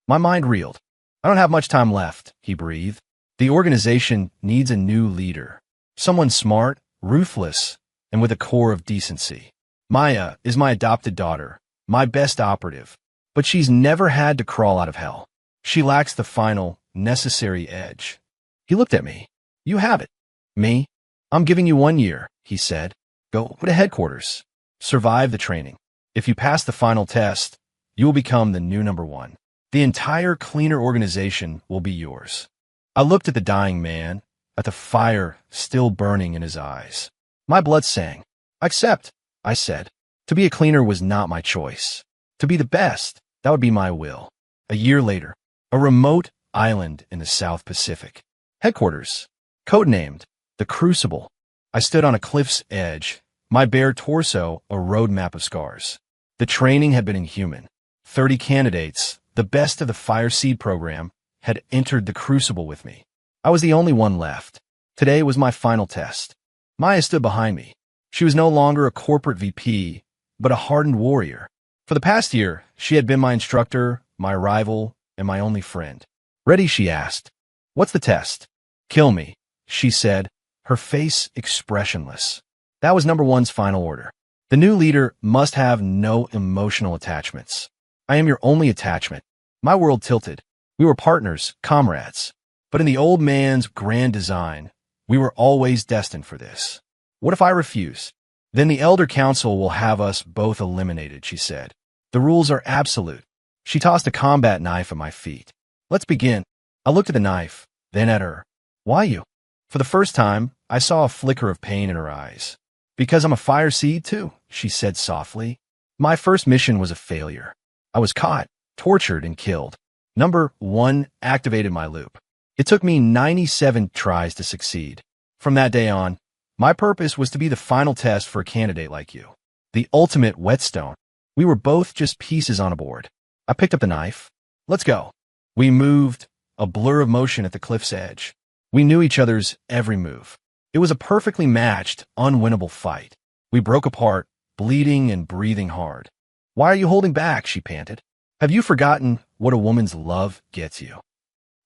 My mind reeled. "I don't have much time left," he breathed. "The organization needs a new leader. Someone smart, ruthless, and with a core of decency. Maya is my adopted daughter, my best operative, but she's never had to crawl out of hell. She lacks the final, necessary edge." He looked at me. "You have it." "Me? I'm giving you 1 year," he said. Go to headquarters. Survive the training. If you pass the final test, you will become the new number 1. The entire cleaner organization will be yours." I looked at the dying man, at the fire still burning in his eyes. My blood sang. "I accept," I said. To be a cleaner was not my choice. To be the best, that would be my will. A year later, a remote island in the South Pacific. Headquarters, codenamed the Crucible. I stood on a cliff's edge, my bare torso a roadmap of scars. The training had been inhuman. 30 candidates, the best of the Fire Seed program, had entered the Crucible with me. I was the only one left. Today was my final test. Maya stood behind me. She was no longer a corporate VP, but a hardened warrior. For the past year, she had been my instructor, my rival, and my only friend. "Ready?" she asked. "What's the test?" "Kill me," she said, her face expressionless. That was number 1's final order. The new leader must have no emotional attachments. I am your only attachment. My world tilted. We were partners, comrades. But in the old man's grand design, we were always destined for this. What if I refuse? Then the Elder Council will have us both eliminated, she said. The rules are absolute. She tossed a combat knife at my feet. Let's begin. I looked at the knife, then at her. Why you? For the first time, I saw a flicker of pain in her eyes. Because I'm a fire seed too, she said softly. My first mission was a failure. I was caught, tortured, and killed. Number 1 activated my loop. It took me 97 tries to succeed. From that day on, my purpose was to be the final test for a candidate like you. The ultimate whetstone. We were both just pieces on a board. I picked up the knife. Let's go. We moved, a blur of motion at the cliff's edge. We knew each other's every move. It was a perfectly matched, unwinnable fight. We broke apart, bleeding and breathing hard. Why are you holding back? She panted. Have you forgotten what a woman's love gets you?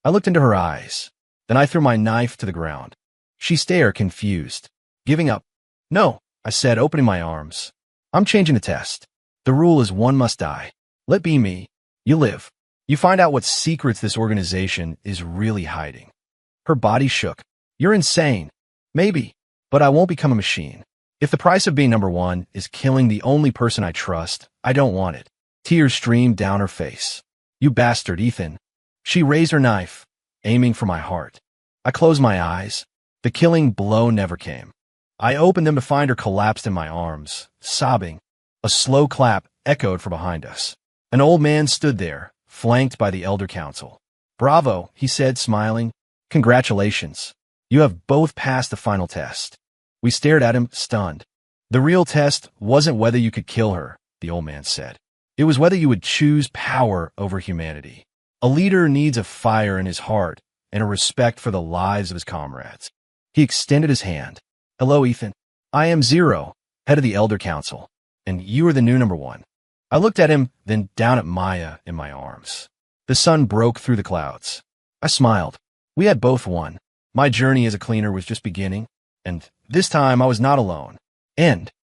I looked into her eyes. Then I threw my knife to the ground. She stared, confused. Giving up. No, I said, opening my arms. I'm changing the test. The rule is one must die. Let be me. You live. You find out what secrets this organization is really hiding. Her body shook. You're insane. Maybe, but I won't become a machine. If the price of being number 1 is killing the only person I trust, I don't want it. Tears streamed down her face. You bastard, Ethan. She raised her knife, aiming for my heart. I closed my eyes. The killing blow never came. I opened them to find her collapsed in my arms, sobbing. A slow clap echoed from behind us. An old man stood there, flanked by the Elder Council. Bravo, he said, smiling. Congratulations. You have both passed the final test. We stared at him, stunned. The real test wasn't whether you could kill her, the old man said. It was whether you would choose power over humanity. A leader needs a fire in his heart and a respect for the lives of his comrades. He extended his hand. Hello, Ethan. I am Zero, head of the Elder Council, and you are the new number 1. I looked at him, then down at Maya in my arms. The sun broke through the clouds. I smiled. We had both won. My journey as a cleaner was just beginning, and this time I was not alone. End.